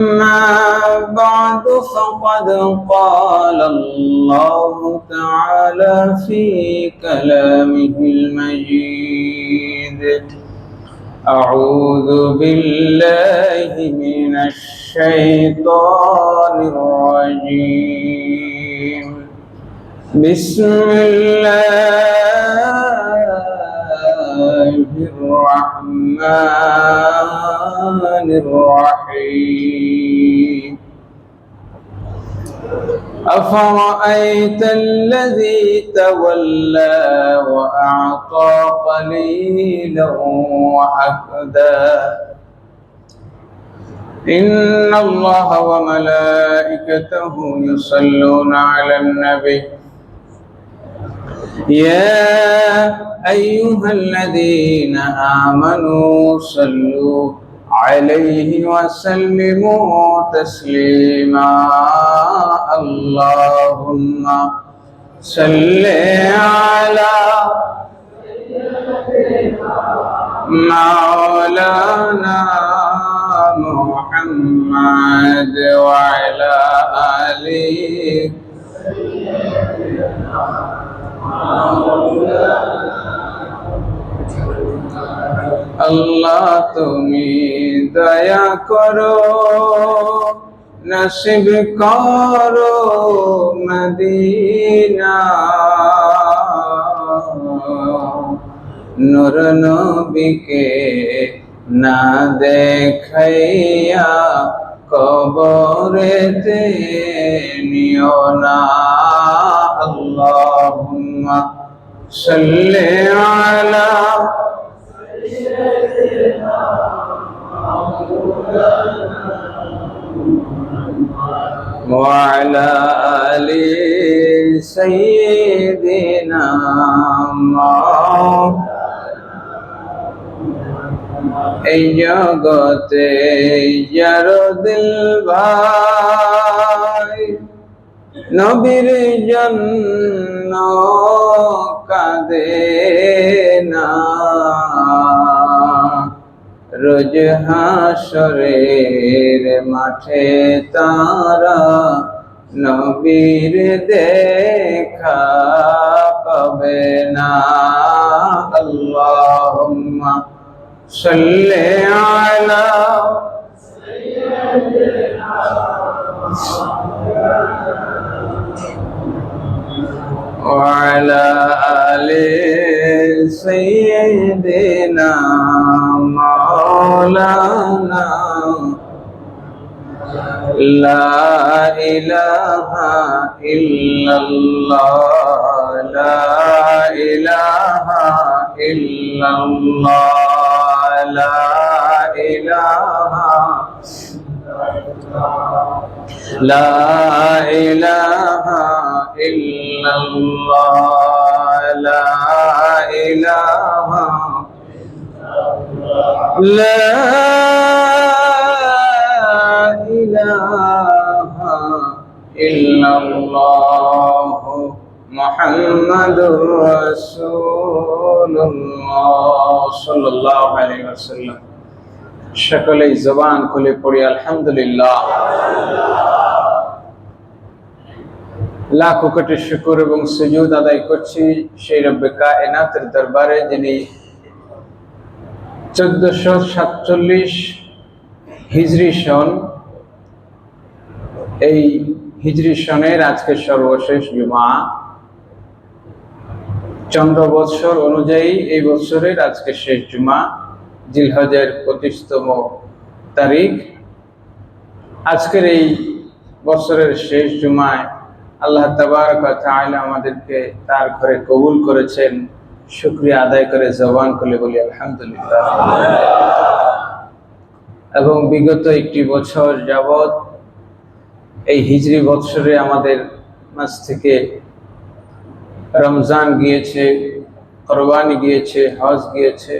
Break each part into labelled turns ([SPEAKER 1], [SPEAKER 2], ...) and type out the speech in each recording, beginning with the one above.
[SPEAKER 1] أما بعد فقد قال الله تعالى في كلامه المجيد. أعوذ بالله من الشيطان الرجيم. بسم الله الرحمن الرحيم. أفرأيت الذي تولى وأعطى قليلا وأكدى إن الله وملائكته يصلون على النبي يا أيها الذين آمنوا صلوا عليه وسلموا تسليما. اللهم صل على مولانا محمد وعلى آله আল্লাহ তুমি দয়া করো, নসিব করো মদিনা। নূর নবীকে না দেখাইয়া কবরেতে নিও না। আল্লাহুম্মা সাল্লি আলা وعلى آل سيدنا এই জগতে যার দিল ভাই নবীর জন্য কাঁদে না। রোজ হাসরের মাঠে তারা নবীর দেখা পাবে না। আল্লাহুম্মা সাল্লি আলা وعلى آل سيدنا مولانا لا إله إلا الله لا إله إلا الله لا إله لا إله إلا الله لا إله لا إله إلا الله محمد رسول الله صلى الله عليه وسلم। সকলেই জবান খুলে পড়ি আলহামদুলিল্লাহ। লাখো কোটি শুকর এবং সুজুদ আদায় করছি সেই রব্বে কায়নাতের দরবারে যিনি 1447 হিজরি সন, এই হিজরি সনের আজকে সর্বশেষ জুমা। চন্দ্র বৎসর অনুযায়ী এই বছরের আজকে শেষ জুমা, জিলহজের 25তম তারিখ। আজকের এই বছরের শেষ জুমায় আল্লাহ তাবারক ওয়া তাআলা আমাদেরকে তার ঘরে কবুল করেছেন। শুকরিয়া আদায় করে জবান খুলে বলি আলহামদুলিল্লাহ। এবং বিগত একটি বছর যাবৎ এই হিজরি বৎসরে আমাদের মাঝ থেকে রমজান গিয়েছে, কুরবানি গিয়েছে, হজ গিয়েছে।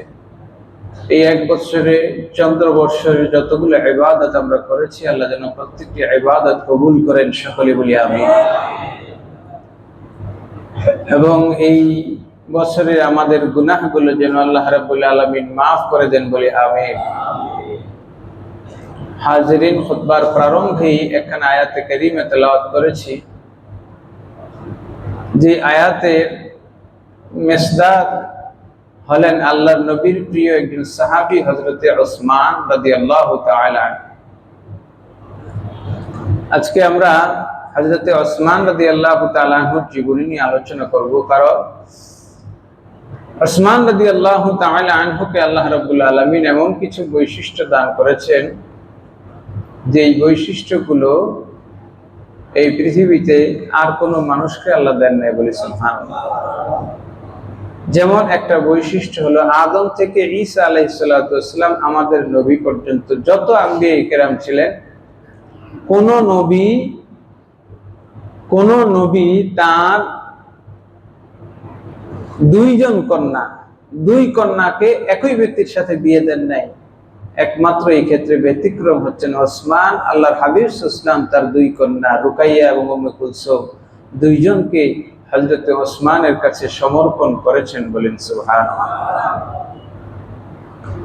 [SPEAKER 1] এই এক বছরে চন্দ্রবর্ষের যতগুলো ইবাদত আমরা করেছি, আল্লাহ যেন প্রত্যেকটি ইবাদত কবুল করেন, সকলে বলি আমিন। এবং এই বছরে আমাদের গুনাহগুলো যেন আল্লাহ রাব্বুল আলামিন মাফ করে দেন, বলি আমিন। হাজিরিন, খুতবার প্রারম্ভেই একখানা আয়াতে কারিমা তেলাওয়াত করেছি, যে আয়াতের মেসদাক হলেন আল্লাহর নবীর প্রিয় একজন সাহাবী হযরতে ওসমান রাদিয়াল্লাহু তাআলা। আজকে আমরা হযরতে ওসমান রাদিয়াল্লাহু তাআলা আনহুর জীবনী নিয়ে আলোচনা করব, কারণ ওসমান রাদিয়াল্লাহু তাআলা আনহুকে আল্লাহ রাব্বুল আলামিন এমন কিছু বৈশিষ্ট্য দান করেছেন, যেই বৈশিষ্ট্যগুলো এই পৃথিবীতে আর কোনো মানুষকে আল্লাহ দেন নাই, বলি সুবহানাল্লাহ। যেমন একটা বৈশিষ্ট্য হলো, আদম থেকে ঈসা আলাইহিস সালাতু ওয়াস সালাম আমাদের নবী পর্যন্ত যত আম্বিয়া কিরাম ছিলেন, কোন নবী তার দুই কন্যাকে একই ব্যক্তির সাথে বিয়ে দেন নাই। একমাত্র এই ক্ষেত্রে ব্যতিক্রম হচ্ছেন ওসমান। আল্লাহর হাবিব সাল্লাল্লাহু আলাইহি ওয়াসাল্লাম তার দুই কন্যা রুকাইয়া এবং উম্মে কুলসুম দুইজনকে হযরতে ওসমানের কাছে সমর্পণ করেছেন, বলেন সুবহানাল্লাহ।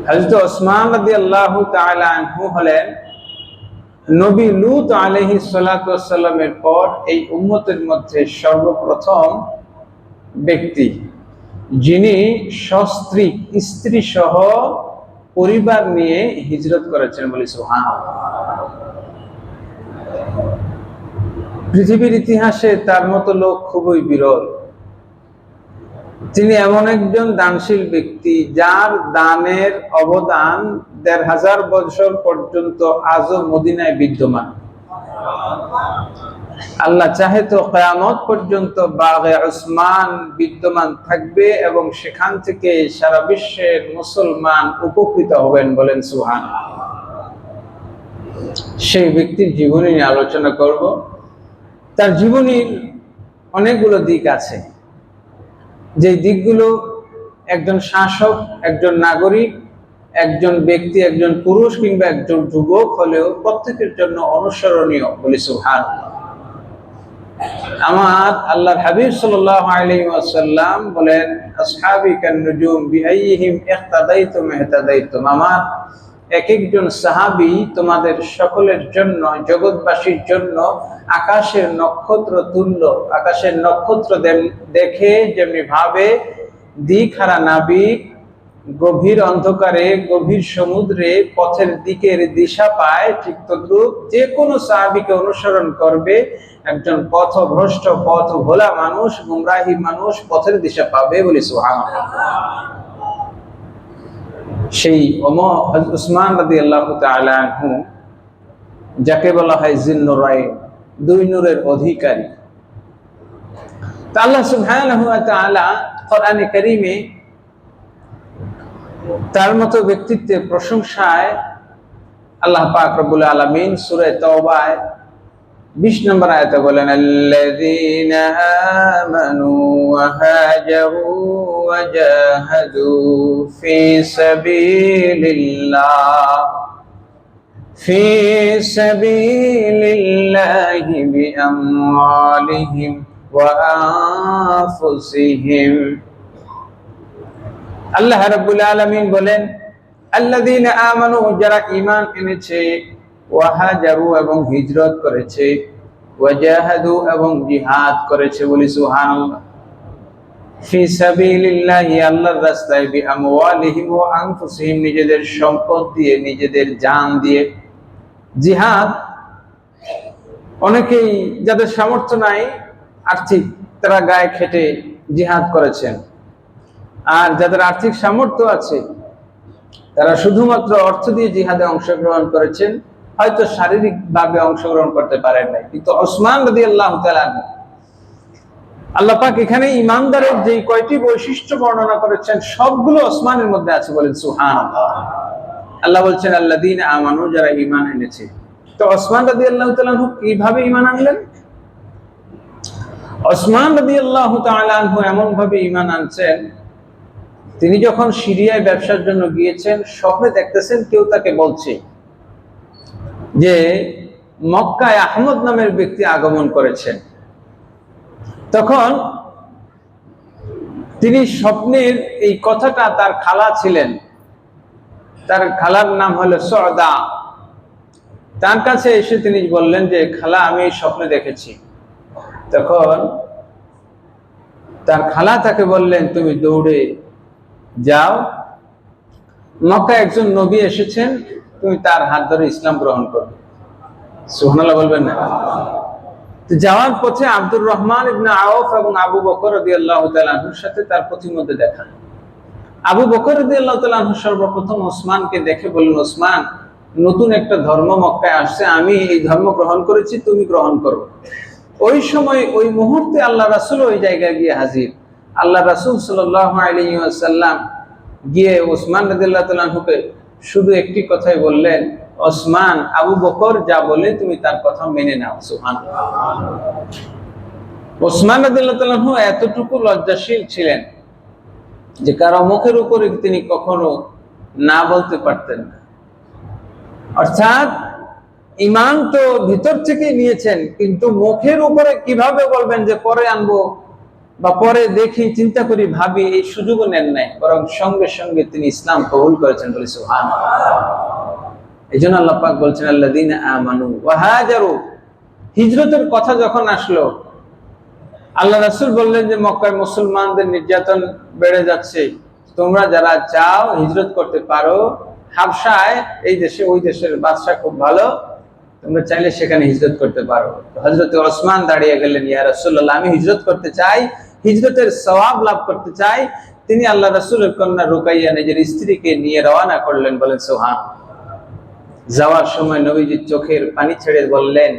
[SPEAKER 1] হযরত ওসমান রাদিয়াল্লাহু তাআলা আনহু হলেন নবী লূত আলাইহিস সালাতু ওয়াস সালামের পর এই উম্মতের মধ্যে সর্বপ্রথম ব্যক্তি যিনি সস্ত্রীক স্ত্রী সহ পরিবার নিয়ে হিজরত করেছেন, বলি সুবহানাল্লাহ। পৃথিবীর ইতিহাসে তার মতো লোক খুবই বিরল। তিনি এমন একজন দানশীল ব্যক্তি যার দানের অবদান ১৫০০ বছর পর্যন্ত আজও মদিনায় বিদ্যমান। আল্লাহ চাহে তো কিয়ামত পর্যন্ত বাগে ওসমান বিদ্যমান থাকবে এবং সেখান থেকে সারা বিশ্বের মুসলমান উপকৃত হবেন, বলেন সুবহানাল্লাহ। সেই ব্যক্তির জীবনী নিয়ে আলোচনা করব। তার জীবনীর অনেকগুলো দিক আছে, যে দিকগুলো একজন শাসক, একজন নাগরিক, একজন ব্যক্তি, একজন পুরুষ কিংবা একজন যুবক হলেও প্রত্যেকের জন্য অনুসরণীয়, বলি সুবহানাল্লাহ। আমার আল্লাহর হাবিব সাল্লাল্লাহু আলাইহি ওয়াসাল্লাম বলেন, আসহাবি কান নুজুম বিআইহিম ইহতাদাইতুম ইহতাদাইতুম। আমার এক একজন সাহাবী তোমাদের সকলের জন্য, জগৎবাসীর জন্য আকাশের নক্ষত্র তুল্য। আকাশের নক্ষত্র দেখে যেমনি ভাবে দিকহারা নাবিক গভীর অন্ধকারে, গভীর সমুদ্রে পথের দিকের দিশা পায়, ঠিক তদ্রূপ যে কোনো সাহাবীকে অনুসরণ করবে একজন পথভ্রষ্ট, পথ ভোলা মানুষ, গুমরাহী মানুষ পথের দিশা পাবে, বলি সুবহানাল্লাহ। সেই ওসমান রাদিয়াল্লাহু তাআলা আনহু, যাকে বলা হয় জিন্নুরাইন, দুই নূরের অধিকারী। তা আল্লাহ সুবহানাহু ওয়া তাআলা কোরআনে কারীমে তার মতো ব্যক্তিত্বের প্রশংসায় আল্লাহ পাক রব্বুল আলামিন সূরা তাওবায় 20 নম্বর আয়াতে বলেন, আল্লাযীনা আমানু ওয়া হাজারু ওয়া জাহাদু ফি সাবিলিল্লাহি বিআমওয়ালিহিম ওয়া আনফুসিহিম। আল্লাহ রাব্বুল আলামিন বলেন, আল্লাযীনা আমানু, যারা ঈমান এনেছে, ওয়া হাজারু এবং হিজরত করেছে, ওয়া জাহাদু এবং জিহাদ করেছে, বলি সুবহানাল্লাহ। ফি সাবিলিল্লাহি, আল্লাহর রাস্তায়, বিআমওয়ালিহিম ওয়া আনফুসিহিম, নিজেদের সম্পদ দিয়ে, নিজেদের জান দিয়ে। জিহাদ অনেকেই যাদের সামর্থ্য নাই আর্থিক, তারা গায়ে খেটে জিহাদ করেছেন, আর যাদের আর্থিক সামর্থ্য আছে তারা শুধুমাত্র অর্থ দিয়ে জিহাদে অংশগ্রহণ করেছেন, হয়তো শারীরিক ভাবে অংশগ্রহণ করতে পারেন নাই। কিন্তু ওসমান রাদিয়াল্লাহু তাআলা আনহু, আল্লাহ পাক এখানে ঈমানদারের যে কয়টি বৈশিষ্ট্য বর্ণনা করেছেন সবগুলো ওসমানের মধ্যে আছে, বলেন সুবহানাল্লাহ। আল্লাহ বলছেন আল্লাযীনা আমানু, যারা ঈমান এনেছে। তো ওসমান রাদিয়াল্লাহু তাআলা আনহু কিভাবে ঈমান আনলেন? ওসমান রাদিয়াল্লাহু তাআলা আনহু এমন ভাবে ঈমান আনছেন, তিনি যখন সিরিয়ায় ব্যবসার জন্য গিয়েছেন, স্বপ্নে দেখতেছেন কেউ তাকে বলছে যে মক্কায় আহমদ নামের ব্যক্তি আগমন করেছেন। তখন তিনি স্বপ্নের এই কথাটা, তার খালা ছিলেন, তার খালার নাম হলো সওদা, তার কাছে এসে তিনি বললেন যে খালা, আমি এই স্বপ্নে দেখেছি। তখন তার খালা তাকে বললেন, তুমি দৌড়ে যাও, মক্কায় একজন নবী এসেছেন, তুমি তার হাত ধরে ইসলাম গ্রহণ করবে। সুবহানাল্লাহ বলবেন না? যাওয়ার পথে আব্দুর রহমান ইবনে আউফ এবং আবু বকর রাদিয়াল্লাহু তাআলা আনহুর সাথে তার প্রতিমধ্যে দেখা। আবু বকর রাদিয়াল্লাহু তাআলা আনহু সর্বপ্রথম ওসমানকে দেখে বললেন, ওসমান, নতুন একটা ধর্ম মক্কায় আসছে, আমি এই ধর্ম গ্রহণ করেছি, তুমি গ্রহণ করো। ওই সময় ওই মুহূর্তে আল্লাহ রাসূল ওই জায়গায় গিয়ে হাজির। আল্লাহ রাসূল সাল্লাল্লাহু আলাইহি ওয়াসাল্লাম গিয়ে ওসমান রাদিয়াল্লাহু তাআলা আনহুকে শুধু একটি কথাই বললেন, ওসমান, আবু বকর যা বলে তুমি তার কথা মেনে নাও। সুবহানাল্লাহ। ওসমান রাদিয়াল্লাহু তাআলা আনহু এতটুকু লজ্জাশীল ছিলেন যে কারো মুখের উপরে তিনি কখনো না বলতে পারতেন না। অর্থাৎ ঈমান তো ভিতর থেকে নিয়েছেন, কিন্তু মুখের উপরে কিভাবে বলবেন যে পরে আনবো বা পরে দেখি, চিন্তা করি, ভাবি, এই সুযোগও নেন নাই, বরং সঙ্গে সঙ্গে তিনি ইসলাম কবুল করেছেন। বলে সুবহানাল্লাহ। এই জন্য আল্লাহ পাক বলছেন, আল্লাযীনা আমানু ওয়া হাজারু। হিজরতের কথা যখন আসলো, আল্লাহ রাসূল বললেন যে মক্কায় মুসলমানদের নির্যাতন বেড়ে যাচ্ছে, তোমরা যারা চাও হিজরত করতে পারো, হাবশায়, এই দেশে, ওই দেশের বাদশা খুব ভালো, তোমরা চাইলে সেখানে হিজরত করতে পারো। হযরত ওসমান দাঁড়িয়ে গেলেন, ইয়া রাসূলুল্লাহ, আমি হিজরত করতে চাই, হিজরতের সওয়াব লাভ করতে চাই। তিনি আল্লাহ রাসূলের কন্যা রুকাইয়া নিজের স্ত্রীকে নিয়ে রওনা করলেন। বলেন সুবহানাল্লাহ। যাওয়ার সময় নবীজি চোখের পানি ছেড়ে বললেন,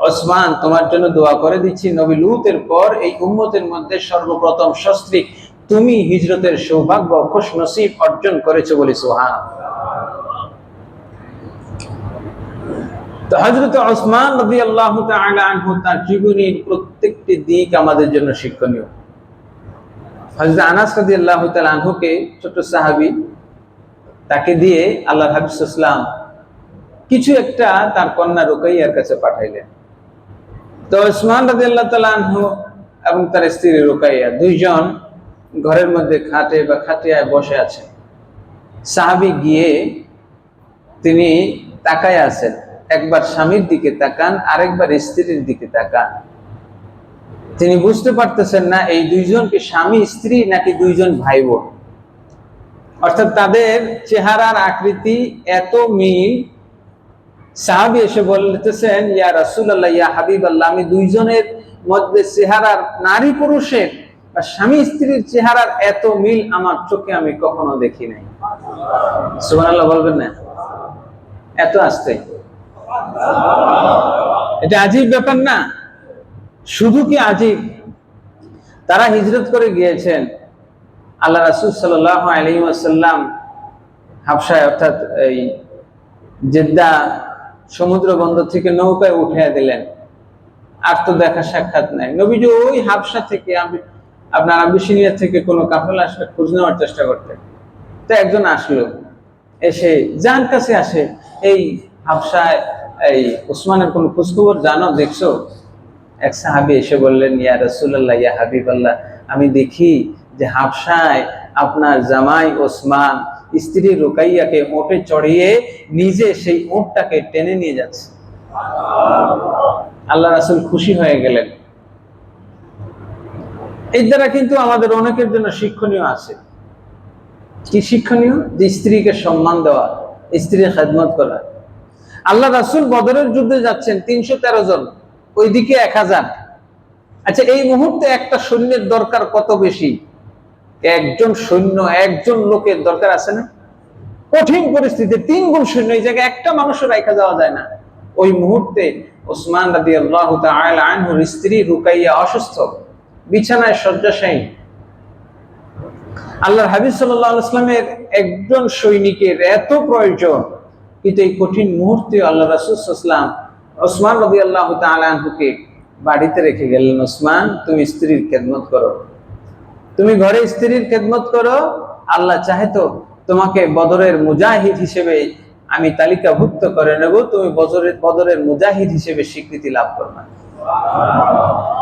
[SPEAKER 1] ওসমান, তোমার জন্য দোয়া করে দিচ্ছি, নবী লূতের পর এই উম্মতের মধ্যে সর্বপ্রথম সস্ত্রীক তুমি হিজরতের সৌভাগ্য, খুশনসিব অর্জন করেছো। বলি সুবহানাল্লাহ। তো হযরত ওসমান রাদিয়াল্লাহু তাআলা আনহু তার জীবনের প্রত্যেকটি দিক আমাদের জন্য শিক্ষণীয়। হযরত আনাস রাদিয়াল্লাহু তাআলা আনহুকে, ছোট সাহাবী, তাকে দিয়ে আল্লাহর হাবিব সাল্লাল্লাহু আলাইহি ওয়াসাল্লাম কিছু একটা তার কন্যা রুকাইয়ার কাছে পাঠাইলেন। তো ওসমান রাদিয়াল্লাহু তাআলা আনহু এবং তার স্ত্রী রুকাইয়া দুইজন ঘরের মধ্যে খাটে বা খাটিয়ায় বসে আছেন। সাহাবী গিয়ে তিনি তাকায় আছেন, একবার স্বামীর দিকে তাকান, আরেকবার স্ত্রীর দিকে তাকান। তিনি বুঝতে পারতেছেন না এই দুইজন কি স্বামী স্ত্রী নাকি দুইজন ভাই বোন। অর্থাৎ তাদের চেহারার আকৃতি এত মিল। সাহাবী এসে বলতেছেন, ইয়া রাসূলুল্লাহ, ইয়া হাবিবাল্লাহ, আমি দুইজনের মধ্যে চেহারার, নারী পুরুষের বা স্বামী স্ত্রীর চেহারার এত মিল আমার চোখে আমি কখনো দেখি নাই। সুবহানাল্লাহ বলবেন না? এত আস্তে, এটা আজীব ব্যাপার না? শুধু কি আজীব, তারা হিজরত করে গিয়েছেন। আল্লাহ রাসূল সাল্লাল্লাহু আলাইহি ওয়াসাল্লাম হাবশায়, অর্থাৎ এই জেদ্দা সমুদ্র বন্দর থেকে নৌকায় উঠিয়ে দিলেন। আর তো দেখা সাক্ষাৎ নাই। নবীজি ওই হাবশা থেকে, আপনার আবিসিনিয়া থেকে কোনো কাফেলা আসলে খোঁজ নেওয়ার চেষ্টা করতেন। তো একজন আসলো, এসে যার কাছে আসে, এই হাবশায় এই ওসমানের কোন খোঁজখবর জানো, দেখছো? এক সাহাবী এসে বললেন, ইয়া রাসূলুল্লাহ, ইয়া হাবিবাল্লাহ, আমি দেখি যে হাবশায় আপনার জামাই ওসমান স্ত্রী রুকাইয়াকে ওটে চড়িয়ে নিজে সেই উটটাকে টেনে নিয়ে যাচ্ছে। আল্লাহ রাসূল খুশি হয়ে গেলেন। এই দ্বারা কিন্তু আমাদের অনেকের জন্য শিক্ষণীয় আছে। কি শিক্ষণীয়? যে স্ত্রীকে সম্মান দেওয়া, স্ত্রীর খেদমত করা। আল্লাহ রাসূল বদরের যুদ্ধে যাচ্ছেন, 313 জন, ওইদিকে 1000। আচ্ছা, এই মুহূর্তে একটা সৈন্যের দরকার কত বেশি? একজন সৈন্য, একজন লোকের দরকার আছে না? কঠিন পরিস্থিতি, 3 গুণ সৈন্য, এই জায়গায় একটা মানুষও রাখা যাওয়া যায় না। ওই মুহূর্তে ওসমান রাদিয়াল্লাহু তাআলা আনহুর স্ত্রী রুকাইয়া অসুস্থ, বিছানায় শয্যাশায়ী। আল্লাহর হাবিব সাল্লাল্লাহু আলাইহি ওয়াসাল্লামের একজন সৈনিকের এত প্রয়োজন, কিন্তু এই কঠিন মুহূর্তে আল্লাহ রাসূল সাল্লাল্লাহু আলাইহি ওয়াসাল্লাম ওসমান রাদিয়াল্লাহু তাআলা আনহুকে বাড়িতে রেখে গেলেন। ওসমান, তুমি স্ত্রীর খেদমত করো, তুমি ঘরে স্ত্রীর খেদমত করো। আল্লাহ চাহে তো তোমাকে বদরের মুজাহিদ হিসেবে আমি তালিকাভুক্ত করে নেব, তুমি বদরের মুজাহিদ হিসেবে স্বীকৃতি লাভ করবে।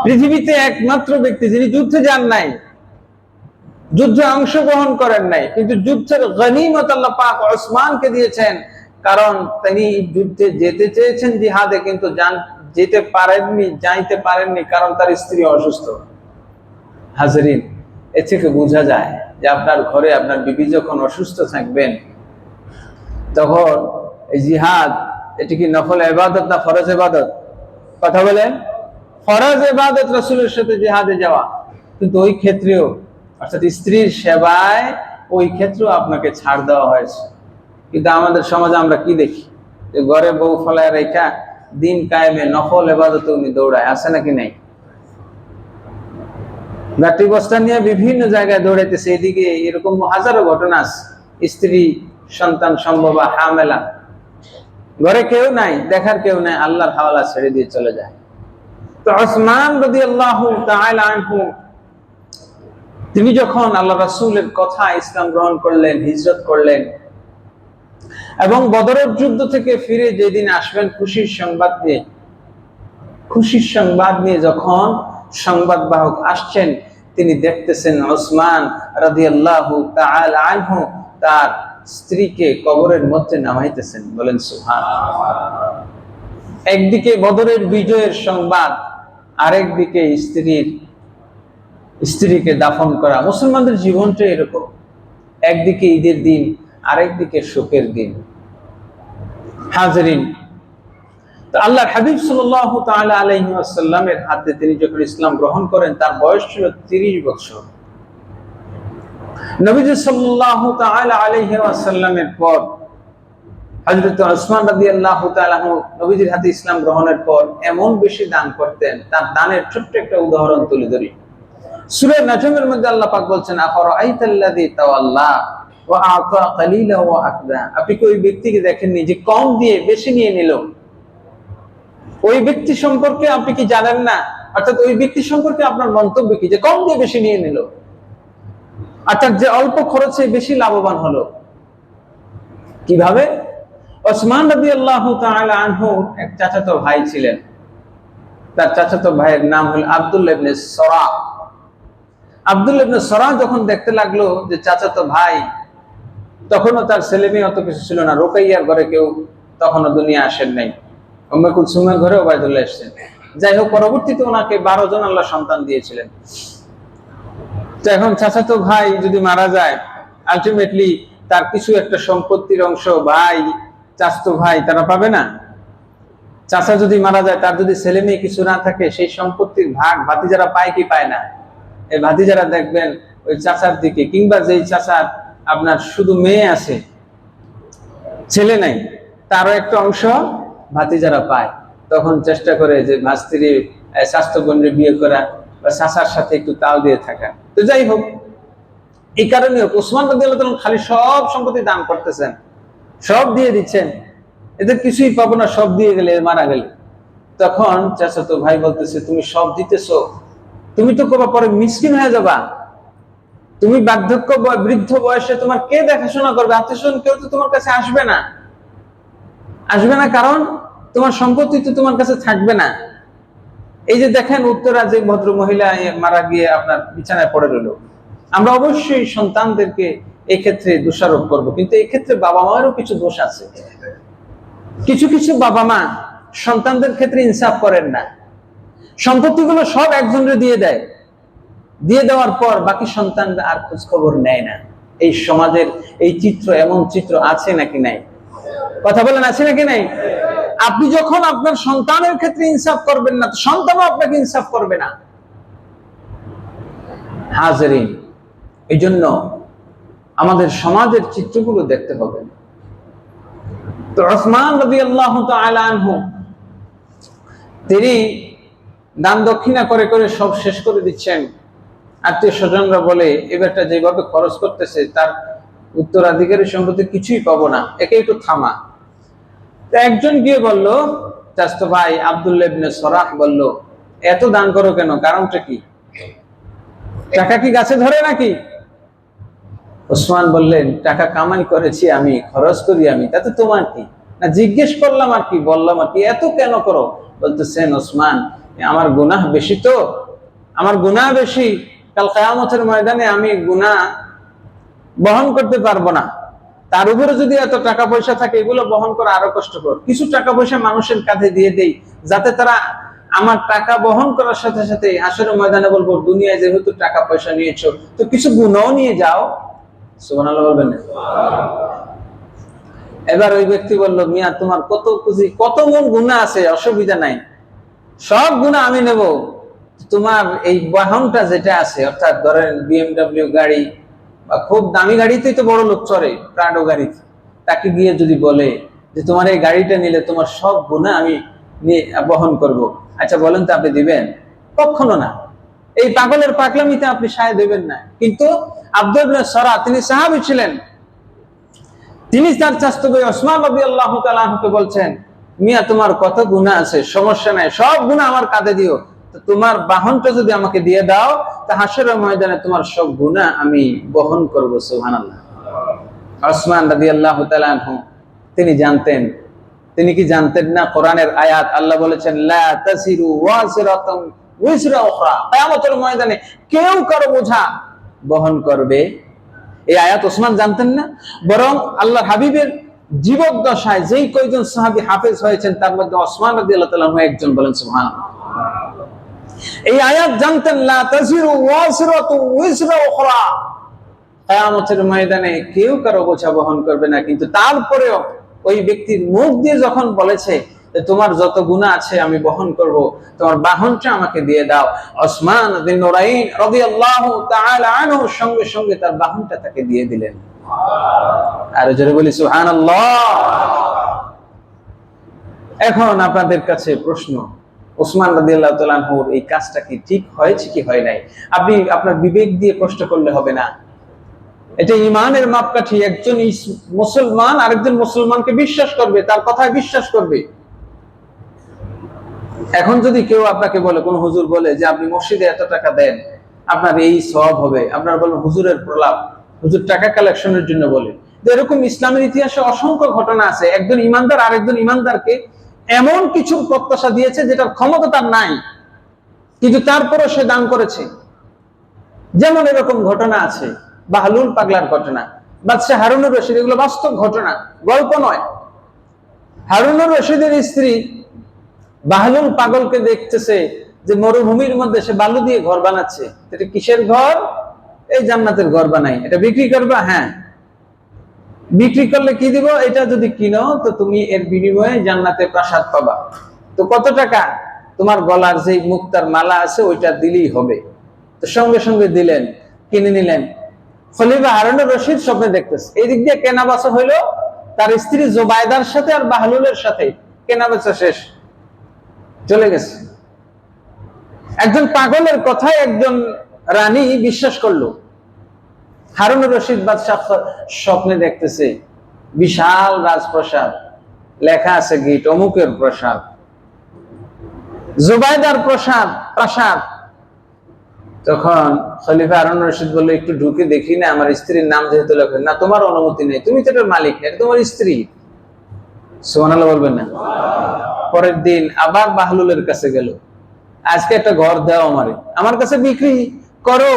[SPEAKER 1] পৃথিবীতে একমাত্র ব্যক্তি যিনি যুদ্ধে যান নাই, যুদ্ধে অংশগ্রহণ করেন নাই, কিন্তু যুদ্ধের গনিমত আল্লাহ পাক ওসমানকে দিয়েছেন। কারণ তিনি যুদ্ধে যেতে চেয়েছেন জিহাদে, কিন্তু যাইতে পারেননি কারণ তার স্ত্রী অসুস্থ। হাজরিন, এ থেকে বোঝা যায় যে আপনার ঘরে আপনার বিবি যখন অসুস্থ থাকবেন, তখন এই জিহাদ এটি কি নফল ইবাদত না ফরজ ইবাদত? কথা বলেন। ফরজ ইবাদত রাসূলের সাথে জিহাদে যাওয়া, কিন্তু ওই ক্ষেত্রেও অর্থাৎ স্ত্রীর সেবায় ওই ক্ষেত্রেও আপনাকে ছাড় দেওয়া হয়েছে। কিন্তু আমাদের সমাজে আমরা কি দেখি, যে ঘরে বউ ফলায় রেখা দিন কায়েমে নফল ইবাদতে উনি দৌড়ায়, আছে নাকি নাই? লাঠি বস্তা নিয়ে বিভিন্ন জায়গায় দৌড়াইতেছে। এদিকে এরকম হাজারো ঘটনা আছে, স্ত্রী সন্তান সম্ভব হামেলা, ঘরে কেউ নাই, দেখার কেউ নাই, আল্লাহর হাওলা ছেড়ে দিয়ে চলে যায়। তো উসমান রাদিয়াল্লাহু তাআলা আনহু তিনি যখন আল্লাহ রাসূলের কথা ইসলাম গ্রহণ করলেন, হিজরত করলেন, এবং বদরের যুদ্ধ থেকে ফিরে যেদিন আসবেন খুশির সংবাদ নিয়ে যখন সংবাদবাহক আসছেন, তিনি দেখতেছেন উসমান রাদিয়াল্লাহু তাআলা আনহু তার স্ত্রীকে কবরের মধ্যে নামাইতেছেন। বলেন সুবহানাল্লাহ। একদিকে বদরের বিজয়ের সংবাদ, আরেকদিকে স্ত্রীকে দাফন করা। মুসলমানদের জীবনটা এরকম, একদিকে ঈদের দিন, আরেকদিকে শোকের দিন। হাজরিন, তো আল্লাহর হাবিব সাল্লাল্লাহু তাআলা আলাইহি ওয়াসাল্লামের হাতে তিনি যখন ইসলাম গ্রহণ করেন, তার বয়স ছিল 30 বছর। নবীজি সাল্লাল্লাহু তাআলা আলাইহি ওয়াসাল্লামের পর হযরত উসমান রাদিয়াল্লাহু তাআলা নবীজির হাতে ইসলাম গ্রহণের পর এমন বেশি দান করতেন, তার দানের ছোট্ট একটা উদাহরণ তুলে ধরি। সূরা নাজমের মধ্যে আল্লাহ পাক বলছেন, আফরাআইতাল্লাযী তাওয়াল্লা ওয়া আতা কালিলা ওয়া আকদা। আপনি কি ওই ব্যক্তিকে দেখেননি যে কম দিয়ে বেশি নিয়ে নিল? ওই ব্যক্তি সম্পর্কে আপনি কি জানেন না? অর্থাৎ ওই ব্যক্তি সম্পর্কে আপনার মন্তব্য কি, যে কম দিয়ে বেশি নিয়ে নিল, অর্থাৎ যে অল্প খরচে বেশি লাভবান হলো। কিভাবে? উসমান রাদিয়াল্লাহু তাআলা আনহু এক চাচাতো ভাই ছিলেন, তার চাচাতো ভাইয়ের নাম হল আব্দুল্লাহ ইবনে সরা। আব্দুল্লাহ ইবনে সরা যখন দেখতে লাগলো যে চাচাতো ভাই, তখনও তার ছেলে মেয়ে অত কিছু ছিল না, রুকাইয়ার ঘরে কেউ তখনও দুনিয়া আসেন নাই, উম্মে কুলসুমের ঘরে ওবায়দুল্লাহ এসেছেন। যাই হোক, পরবর্তীতে ওনাকে 12 জন আল্লাহ সন্তান দিয়েছিলেন। তো এখন চাচাতো ভাই যদি মারা যায়, আলটিমেটলি তার কিছু একটা সম্পত্তির অংশ ভাই, চাচাতো ভাই তারা পাবে না। চাচা যদি মারা যায়, তার যদি ছেলে মেয়ে কিছু না থাকে, সেই সম্পত্তির ভাগ ভাতিজারা পায় কি পায় না? এই ভাতিজারা দেখবেন ওই চাচার দিকে, কিংবা যেই চাচার আপনার শুধু মেয়ে আছে, ছেলে নাই, তারও একটা অংশ ভাতিজারা পায়। তখন চেষ্টা করে যে ভাস্তির স্বাস্থ্য বোনের বিয়ে করা বা চাচার সাথে একটু তাল দিয়ে থাকা। তো যাই হোক, এই কারণে উসমান রাদিয়াল্লাহু তাআলা খালি সব সম্পত্তি দান করতেছেন, সব দিয়ে দিচ্ছেন, এদের কিছুই পাবো না, সব দিয়ে গেলে মারা গেলে। তখন চাচাতো ভাই বলতেছে, তুমি সব দিতেছো, তুমি তো পরে মিসকিন হয়ে যাবা, তুমি বার্ধক্য বৃদ্ধ বয়সে তোমার কে দেখাশোনা করবে? আত্মীয়স্বজন কেউ তো তোমার কাছে আসবে না, কারণ তোমার সম্পত্তি তো তোমার কাছে থাকবে না। এই যে দেখেন, উত্তরা যে ভদ্র মহিলা মারা গিয়ে আপনার বিছানায় পড়ে রইল, আমরা অবশ্যই সন্তানদেরকে এই ক্ষেত্রে দোষারোপ করব, কিন্তু এই ক্ষেত্রে বাবা মায়েরও কিছু দোষ আছে। কিছু কিছু বাবা মা সন্তানদের ক্ষেত্রে ইনসাফ করেন না, সম্পত্তিগুলো সব একজনের দিয়ে দেয়, দিয়ে দেওয়ার পর বাকি সন্তানরা আর খোঁজ খবর নেয় না। এই সমাজের এই চিত্র, এমন চিত্র আছে নাকি নাই? কথা বলেন, আছে নাকি নাই? আপনি যখন আপনার সন্তানের ক্ষেত্রে ইনসাফ করবেন না, সন্তানও আপনাকে ইনসাফ করবে না। হাজরিন, এই জন্য আমাদের সমাজের চিত্রগুলো দেখতে হবে। তো উসমান রাদিয়াল্লাহু তাআলা আনহু তিনি দান দক্ষিণা করে করে সব শেষ করে দিচ্ছেন। আত্মীয় স্বজনরা বলে, এবারটা যেভাবে খরচ করতেছে, তার উত্তরাধিকারী সম্পত্তি কিছুই পাবো না, একে একটু থামা। একজন গিয়ে বলল, চাচাতো ভাই আব্দুল্লাহ ইবনে সরাহ বলল, এত দান করো কেন, কারণটা কি? টাকা কি গাছে ধরে নাকি? ওসমান বললেন, টাকা কামাই করেছি আমি, খরচ করি আমি, তাতে তোমার কি? না, জিজ্ঞেস করলাম আর কি, বললাম আর কি, এত কেন করো? বলতেছেন, ওসমান, আমার গুনাহ বেশি, তো আমার গুনাহ বেশি, কাল কিয়ামতের ময়দানে আমি গুনাহ বহন করতে পারবো না। তার উপরে যদি এত টাকা পয়সা থাকে, এগুলো বহন করা আরো কষ্টকর। কিছু টাকা পয়সা মানুষের কাঁধে দিয়ে দেই, যাতে তারা আমার টাকা বহন করার সাথে সাথে হাসরের ময়দানে বলবো, দুনিয়ায় যেহেতু টাকা পয়সা নিয়েছো, তো কিছু গুনাহ নিয়ে যাও। সুবহানাল্লাহ বলবেন না? এবার ওই ব্যক্তি বলল, মিয়া তোমার কত মন গুনাহ আছে, অসুবিধা নাই, সব গুনাহ আমি নেব। তোমার এই বাহনটা যেটা আছে, অর্থাৎ ধরেন BMW গাড়ি বা খুব দামি গাড়িতেই তো বড় লোক চড়ে, প্রাডো গাড়িতে, তাকে গিয়ে যদি বলে যে তোমার এই গাড়িটা নিলে তোমার সব গুনাহ আমি বহন করব, আচ্ছা বলেন তো আপনি দিবেন? কখনো না। এই পাগলের পাগলামিতে আপনি সায় দেবেন না। কিন্তু আব্দুল ইবনে সরা, তিনি সাহাবী ছিলেন, তিনি তার চাচাতো ভাই ওসমান রাদিয়াল্লাহু তাআলা আনহুকে বলছেন, মিয়া তোমার কত গুনাহ আছে, সমস্যা নাই, সব গুনাহ আমার কাঁধে দিও, তো তোমার বাহনটা যদি আমাকে দিয়ে দাও, তা হাসরের ময়দানে তোমার সব গুনাহ আমি বহন করব। সুবহানাল্লাহ। ওসমান রাদিয়াল্লাহু তাআলা আনহু তিনি জানতেন, তিনি কি জানতেন না কোরআনের আয়াত, আল্লাহ বলেছেন লা তাসিরু ওয়াসিরাতুন উযরা উখরা, কিয়ামতের ময়দানে কেউ কারো বোঝা বহন করবে। এই আয়াত ওসমান জানতেন না, বরং আল্লাহর হাবিবের জীবদ্দশায় যেই কয়জন সাহাবী হাফেজ হয়েছেন, তার মধ্যে ওসমান রাদিয়াল্লাহু তাআলা একজন। বলেন সুবহানাল্লাহ। এই আয়াত জানতেন, লা তাসিরু ওয়াসিরাতুন উযরা উখরা, কিয়ামতের ময়দানে কেউ কারো বোঝা বহন করবে না। কিন্তু তারপরেও ওই ব্যক্তির মুখ দিয়ে যখন বলেছে যে তোমার যত গুনাহ আছে আমি বহন করব, তোমার বাহনটা আমাকে দিয়ে দাও, ওসমান বিন নুরাইন রাদিয়াল্লাহু তাআলা আনহু সঙ্গে সঙ্গে তার বাহনটা তাকে দিয়ে দিলেন। আর জোরে বলি সুবহানাল্লাহ। এখন আপনাদের কাছে প্রশ্ন, ওসমান রাদিয়াল্লাহু তাআলা আনহুর এই কাজটা কি ঠিক হয়েছে কি হয় নাই? আপনি আপনার বিবেক দিয়ে কষ্ট করলে হবে না। এটা ঈমানের মাপকাঠি। একজন মুসলমান আরেকজন মুসলমানকে বিশ্বাস করবে, তার কথায় বিশ্বাস করবে। এখন যদি কেউ আপনাকে বলে, কোন হুজুর বলে যে আপনি মসজিদে এত টাকা দেন, আপনার এই সওয়াব হবে, আপনারা বলেন হুজুরের প্রলাপ, হুজুর টাকা কালেকশনের জন্য বলে। এরকম ইসলামের ইতিহাসে অসংখ্য ঘটনা আছে, একজন ইমানদার আরেকজন ইমানদারকে এমন কিছু প্রত্যাশা দিয়েছে যেটার ক্ষমতা তার নাই, কিন্তু তারপরও সে দান করেছে। যেমন এরকম ঘটনা আছে বাহলুল পাগলার ঘটনা, বাদশাহ হারুনুর রশিদ, এগুলো বাস্তব ঘটনা, গল্প নয়। হারুনুর রশিদের স্ত্রী বাহলুল পাগলকে দেখতেছে যে মরুভূমির মধ্যে সে বালু দিয়ে ঘর বানাচ্ছে। এটা কিসের ঘর? এই জান্নাতের ঘর বানাই, এটা বিক্রি করবা? হ্যাঁ। বিক্রি করলে কি দিব? এটা যদি কিনো তো তুমি এর বিনিময়ে জান্নাতে প্রাসাদ পাবা। তো কত টাকা? তোমার গলার যে মুক্তার মালা আছে ওইটা দিলেই হবে। তো সঙ্গে সঙ্গে দিলেন, কিনে নিলেন। খলিফা হারুনুর রশিদ স্বপ্নে দেখতেছে, এই দিক দিয়ে কেনা বেচা হইলো, তার স্ত্রী জুবাইদার সাথে আর বাহলুলের সাথে কেনা বেচা শেষ, চলে গেছে। একজন পাগলের কথায় একজন রানী বিশ্বাস করলো। হারুনুর রশিদ বাদশাহ স্বপ্নে দেখতেছে বিশাল রাজপ্রাসাদ, লেখা আছে গেট অমুকের প্রাসাদ, জুবাইদার প্রাসাদ। তখন খলিফা হারুনুর রশিদ বললো, একটু ঢুকে দেখি না, আমার স্ত্রীর নাম যেহেতু লেখা। না, তোমার অনুমতি নেই, তুমি তো এটার মালিক না, এটা তোমার স্ত্রী। সুবহানাল্লাহ বলবেন না? পরের দিন আবার বাহলুলের কাছে গেল, আজকে একটা ঘর দাও আমারে, আমার কাছে বিক্রি করো,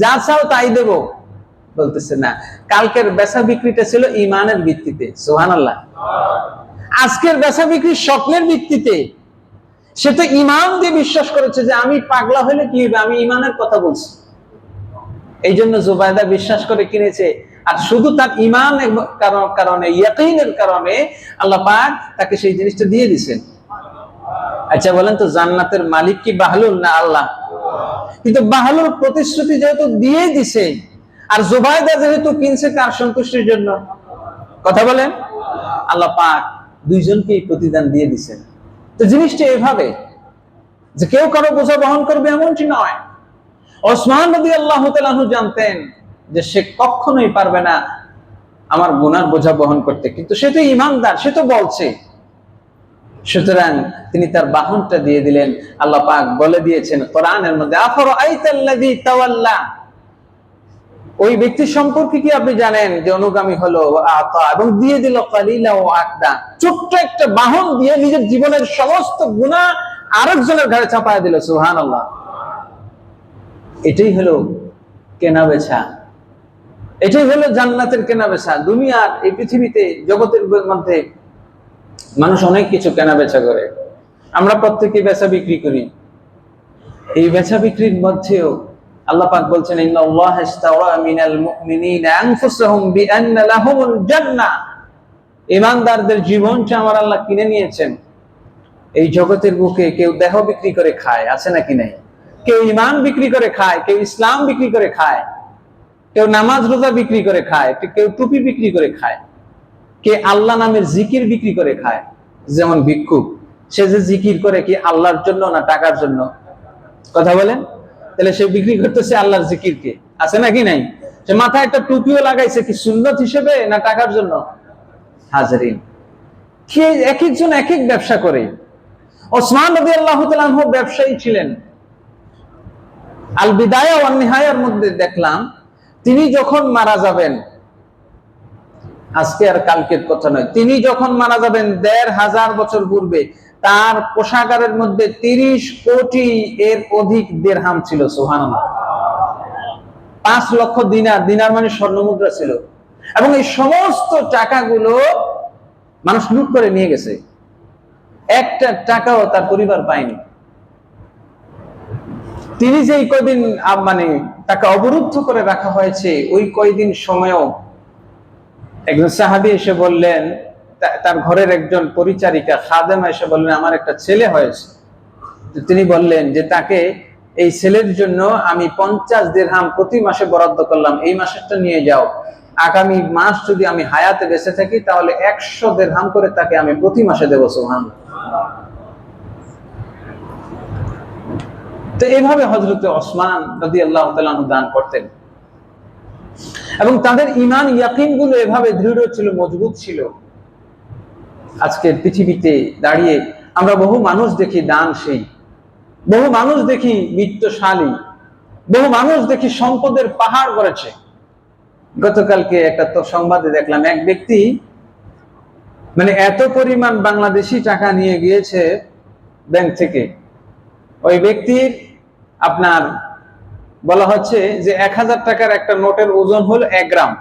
[SPEAKER 1] যা চাও তাই দেব। বলতেছে না, কালকের বেচা বিক্রিটা ছিল ঈমানের ভিত্তিতে। সুবহানাল্লাহ। আজকের বেচা বিক্রি স্বপ্নের ভিত্তিতে। সে তো ঈমান দিয়ে বিশ্বাস করেছে যে আমি পাগলা হলে কি হবে, আমি ঈমানের কথা বলছি। এই জন্য জুবাইদা বিশ্বাস করে কিনেছে। আর শুধু তার ঈমান কারণে, ইয়াকিনের কারণে আল্লাহ পাক তাকে সেই জিনিসটা দিয়ে দিয়েছেন। আচ্ছা বলেন তো, জান্নাতের মালিক কি বাহলুল না আল্লাহ? কিন্তু বাহলুল প্রতিশ্রুতি যেহেতু দিয়ে দিছে, আর জুবাইদা যেহেতু কিনছে কার সন্তুষ্টির জন্য? কথা বলেন। আল্লাহ পাক দুইজনকেই প্রতিদান দিয়ে দিছেন। তো জিনিসটা এভাবে যে কেউ কারো বোঝা বহন করবে এমনটি নয়। ওসমান রাদিয়াল্লাহু তাআলা আনহু জানতেন যে সে কখনোই পারবে না আমার গুনার বোঝা বহন করতে, কিন্তু সে তো ঈমানদার, সে তো বলছে। সুতরাং তিনি তার বাহনটা দিয়ে দিলেন। আল্লাহ পাক বলে দিয়েছেন কোরআনের মধ্যে, আফরাআইতাল্লাযী তাওয়াল্লা, ওই ব্যক্তি সম্পর্কে কি আপনি জানেন যে অনুগামী হলো আতা এবং দিয়ে দিল কালিলা ও আকদা, ছোট্ট একটা বাহন দিয়ে নিজের জীবনের সমস্ত গুনাহ আরেকজনের ঘাড়ে চাপায় দিল। সুবহানাল্লাহ। এটাই হলো কেনা বেচা। এটাই হলো জান্নাতের কেনাবেচা। দুনিয়ার এই পৃথিবীতে জগতের মধ্যে মানুষ অনেক কিছু কেনাবেচা করে, আমরা প্রত্যেকে বেচা বিক্রি করি। এই বেচা বিক্রির মধ্যেও আল্লাহ পাক বলছেন, ইন্নাল্লাহা ইশতারা মিনাল মুমিনিনা আনফুসাহুম বিআন্না লাহুমুল জান্নাহ, ঈমানদারদের জীবনটা আমার আল্লাহ কিনে নিয়েছেন। এই জগতের বুকে কেউ দেহ বিক্রি করে খায়, আছে নাকি নাই? কেউ ঈমান বিক্রি করে খায়, কেউ ইসলাম বিক্রি করে খায়, কেউ নামাজ রোজা বিক্রি করে খায়, কেউ টুপি বিক্রি করে খায়, কে আল্লাহ নামের জিকির বিক্রি করে খায়। যেমন ভিক্ষুক, সে যে জিকির করে কি আল্লাহর জন্য না টাকার জন্য? কথা বলেন। তাহলে সে বিক্রি করতেছে আল্লাহর জিকিরকে, আছে নাকি নাই? সে মাথায় একটা টুপিও লাগাইছে কি সুন্নত হিসেবে না টাকার জন্য? হাজারিন, কে এক একজন এক এক ব্যবসা করে। ওসমান রাদিয়াল্লাহু তাআলা আনহু ব্যবসায়ী ছিলেন। আল বিদায়া ওয়ান নিহায়ার মধ্যে দেখলাম, তিনি যখন মারা যাবেন, আজকে আর কালকের কথা নয়, তিনি যখন মারা যাবেন ১৫০০ বছর পূর্বে, তার কোষাগারের মধ্যে ৩০ কোটি এর অধিক দিরহাম ছিল। সুবহানাল্লাহ। ৫ লক্ষ দিনার, দিনার মানে স্বর্ণ মুদ্রা ছিল। এবং এই সমস্ত টাকাগুলো মানুষ লুট করে নিয়ে গেছে, একটা টাকাও তার পরিবার পায়নি। তিনি যে কয়দিন মানে তাকে অবরুদ্ধ করে রাখা হয়েছে, ওই কয়দিন সময়ও একজন সাহাবী এসে বললেন, তার ঘরের একজন পরিচারিকা খাদেমা এসে বললেন, আমার একটা ছেলে হয়েছে। তিনি বললেন যে তাকে এই ছেলের জন্য আমি 50 দিরহাম প্রতি মাসে বরাদ্দ করলাম, এই মাসেরটা নিয়ে যাও। আগামী মাস যদি আমি হায়াতে বেঁচে থাকি তাহলে 100 দিরহাম করে তাকে আমি প্রতি মাসে দেব। সুবহানাল্লাহ। তো এইভাবে হযরত ওসমান রাদিয়াল্লাহু তাআলা আনহু দান করতেন, এবং তাদের ঈমান ইয়াকিন গুলো এভাবে দৃঢ় ছিল, মজবুত ছিল। আজকের পৃথিবীতে দাঁড়িয়ে আমরা বহু মানুষ দেখি দানশীল, বহু মানুষ দেখি বিত্তশালী, বহু মানুষ দেখি সম্পদের পাহাড় করেছে। গতকালকে একটা তো সংবাদে দেখলাম, এক ব্যক্তি মানে এত পরিমাণ বাংলাদেশি টাকা নিয়ে গিয়েছে ব্যাংক থেকে। ওই ব্যক্তির আপনার বলা হচ্ছে যে 1000 টাকার একটা নোটের ওজন হলো 1 গ্রাম।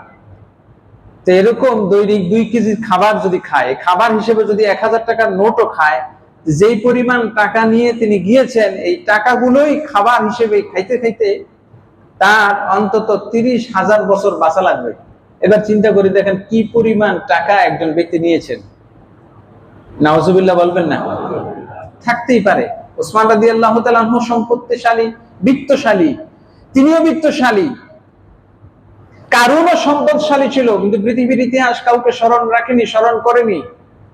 [SPEAKER 1] তো এরকম দৈনিক 2 কেজি খাবার যদি খায়, খাবার হিসেবে যদি 1000 টাকার নোটও খায়, যেই পরিমাণ টাকা নিয়ে তিনি গিয়েছেন, এই টাকাগুলোই খাবার হিসেবে খাইতে খাইতে তার অন্তত 30,000 বছর বাঁচা লাগবে। এবার চিন্তা করে দেখেন কি পরিমাণ টাকা একজন ব্যক্তি নিয়েছেন। নাউজুবিল্লাহ বলবেন না? থাকতেই পারে। ওসমান রাদিয়াল্লাহু তাআলা আনহু সম্পত্তিশালী, বিত্তশালী, তিনিও বিত্তশালী। কারুনও সম্পদশালী ছিল, কিন্তু পৃথিবীর ইতিহাস কাউকে স্মরণ রাখেনি, স্মরণ করেনি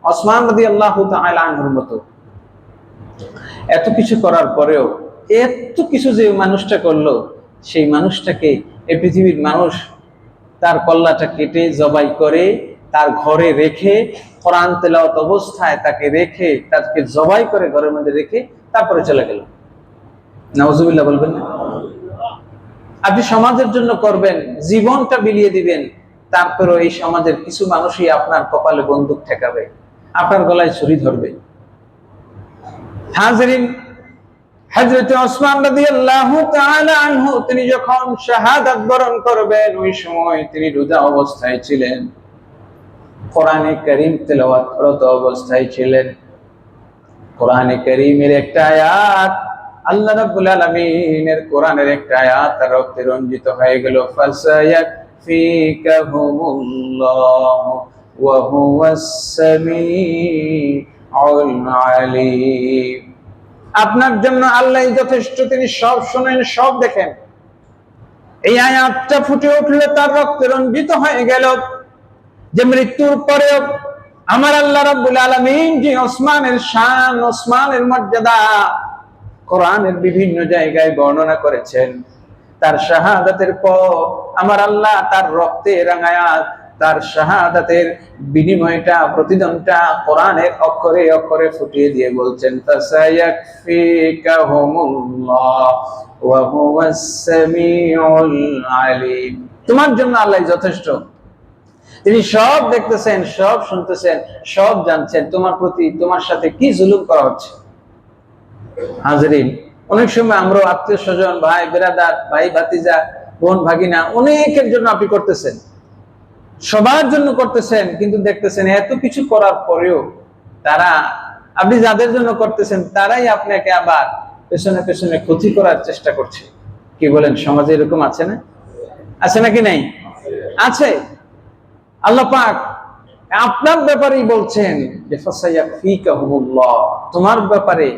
[SPEAKER 1] ওসমান রাদিয়াল্লাহু তাআলা আনহুর মতো। এত কিছু করার পরেও, এত কিছু যে মানুষটা করলো, সেই মানুষটাকে এই পৃথিবীর মানুষ তার কল্লাটা কেটে জবাই করে তার ঘরে রেখে, কোরআন তেলাওয়াত অবস্থায় তাকে রেখে, তাকে জবাই করে ঘরের মধ্যে রেখে তারপরে চলে গেল। নাউজুবিল্লাহ বলবেন না? আপনি সমাজের জন্য করবেন, জীবনটা বিলিয়ে দিবেন, তারপরেও এই সমাজের কিছু মানুষই আপনার কপালে বন্দুক ঠেকাবে, আপনার গলায় ছুরি ধরবে। হাজরিন, হযরত ওসমান রাদিয়াল্লাহু তাআলা আনহু তিনি যখন শাহাদাত বরণ করবেন, ওই সময় তিনি রোজা অবস্থায় ছিলেন, কোরআনে কারীম তেলাওয়াতরত অবস্থায় ছিলেন। কোরআনে কারীমের একটা আয়াত, আল্লাহ রাব্বুল আলামিনের কোরআনের একটা আয়াত তার রক্তে রঞ্জিত হয়ে গেল, ফাসায়াকফিকাহুমুল্লাহু ওয়া হুয়াস সামিউল আলীম। আপনার জন্য আল্লাহই যথেষ্ট, তিনি সব শুনেন, সব দেখেন। এই আয়াতটা ফুটে উঠলে তার রক্তে রঞ্জিত হয়ে গেল যে মৃত্যুর পরেও আমার আল্লাহ রাব্বুল আলামিন যে ওসমানের শান, ওসমানের মর্যাদা কোরআনের বিভিন্ন জায়গায় বর্ণনা করেছেন। তার শাহাদাতের পর আমার আল্লাহ তার রক্তে রাঙায়াত, তার শাহাদাতের বিনিময়টা, প্রতিদানটা কোরআনের অক্ষরে অক্ষরে ফুটিয়ে দিয়ে বলছেন, ফাসায়াকফিকাহুমুল্লাহ ওয়া হুয়াস সামিউল আলীম। তোমার জন্য আল্লাহ যথেষ্ট, তিনি সব দেখতেছেন, সব শুনতেছেন, সব জানছেন তোমার প্রতি, তোমার সাথে কি জুলুম করা হচ্ছে। হাজরিন, অনেক সময় আমরা আত্মীয় স্বজন, ভাই বেরাদার, ভাই ভাতিজা বোন ভাগিনা অনেকের জন্য আপনি করতেছেন, সবার জন্য করতেছেন, কিন্তু দেখতেছেন এত কিছু করার পরেও তারা, আপনি যাদের জন্য করতেছেন তারাই আপনাকে আবার পেছনে পেছনে ক্ষতি করার চেষ্টা করছে। কি বলেন, সমাজে এরকম আছে না? আছে নাকি নাই? আছে। আল্লাহ পাক আপনার ব্যাপারেই বলছেন যে ফাসায়াকফিকাহুমুল্লাহ, তোমার ব্যাপারে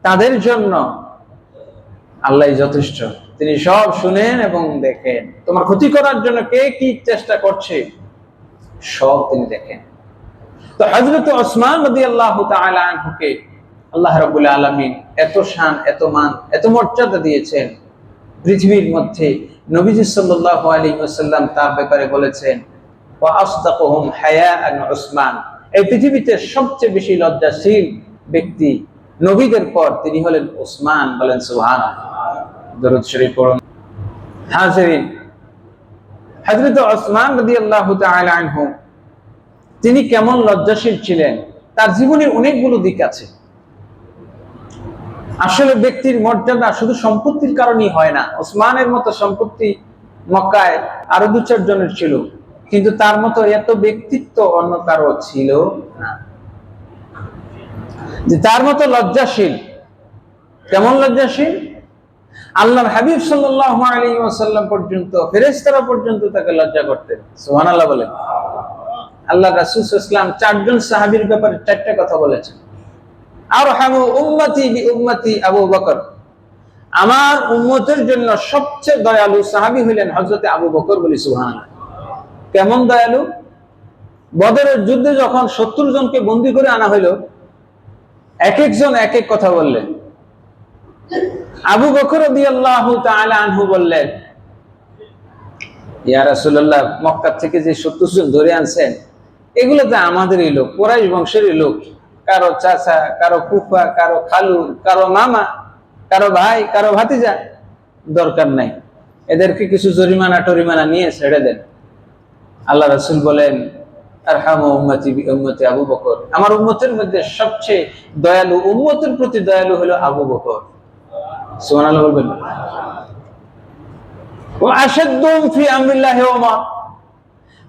[SPEAKER 1] তাদের জন্য আল্লাহ যথেষ্ট, তিনি সব শুনেন এবং দেখেন। তোমার ক্ষতি করার জন্য কে কি চেষ্টা করছে সব তিনি দেখেন। তো হযরত ওসমান রাদিয়াল্লাহু তাআলা আনহুকে আল্লাহ রাব্বুল আলামিন এত শান, এত মান, এত মর্যাদা দিয়েছেন। পৃথিবীর মধ্যে নবীজি সাল্লাল্লাহু আলাইহি ওয়াসাল্লাম তার ব্যাপারে বলেছেন ওয়া আসদাকুহুম হায়াআন উসমান, এই পৃথিবীতে সবচেয়ে বেশি লজ্জাশীল ব্যক্তি নবীদের পর তিনি হলেন ওসমান। বলেন সুবহানাল্লাহ। দরুদ শরীফ পড়ুন। হাজিরিন, হযরত ওসমান রাদিয়াল্লাহু তাআলা আনহু তিনি কেমন লজ্জাশীল ছিলেন, তার জীবনের অনেকগুলো দিক আছে। আসলে ব্যক্তির মর্যাদা শুধু সম্পত্তির কারণেই হয় না। ওসমানের মতো সম্পত্তি মক্কায় আরো 2-4 জনের ছিল, কিন্তু তার মতো এত ব্যক্তিত্ব অন্য কারো ছিল না। যে তার মতো লজ্জাশীল, কেমন লজ্জাশীল, আল্লাহর হাবিব সাল্লাল্লাহু আলাইহি ওয়াসাল্লাম পর্যন্ত, ফেরেশতারা পর্যন্ত তাকে লজ্জা করতেন। সুবহানাল্লাহ বলেন। আল্লাহ রাসূল সাল্লাল্লাহু আলাইহি ওয়াসাল্লাম 4 জন সাহাবীর ব্যাপারে 4টা কথা বলেছেন। আরহামু উম্মতি বি উম্মতি আবু বকর, আমার উম্মতের জন্য সবচেয়ে দয়ালু সাহাবী হলেন হযরত আবু বকর। বলি সুবহানাল্লাহ। কেমন দয়ালু? বদরের যুদ্ধে যখন 70 জনকে বন্দী করে আনা হলো, এক একজন এক এক কথা বললেন। আবু বকর রাদিয়াল্লাহু তাআলা আনহু বললেন, ইয়া রাসূলুল্লাহ, মক্কা থেকে যে 70 জন ধরে আনছেন এগুলো তো আমাদেরই লোক, কুরাইশ বংশেরই লোক। কারো চাচা, কারো ফুফা, কারো খালু, কারো মামা, কারো ভাই, কারো ভাতিজা। দরকার নাই, এদেরকে কিছু জরিমানা টরিমানা নিয়ে ছেড়ে দেন। আল্লাহ রাসূল বলেন, আরহামু উম্মতি বি উম্মতি আবু বকর, আমার উম্মতের মধ্যে সবচেয়ে দয়ালু, উম্মতের প্রতি দয়ালু হলো আবু বকর। সুবহানাল্লাহ বলবেন। ওয়া আশাদ্দুম ফি আমরিল্লাহি ওমর,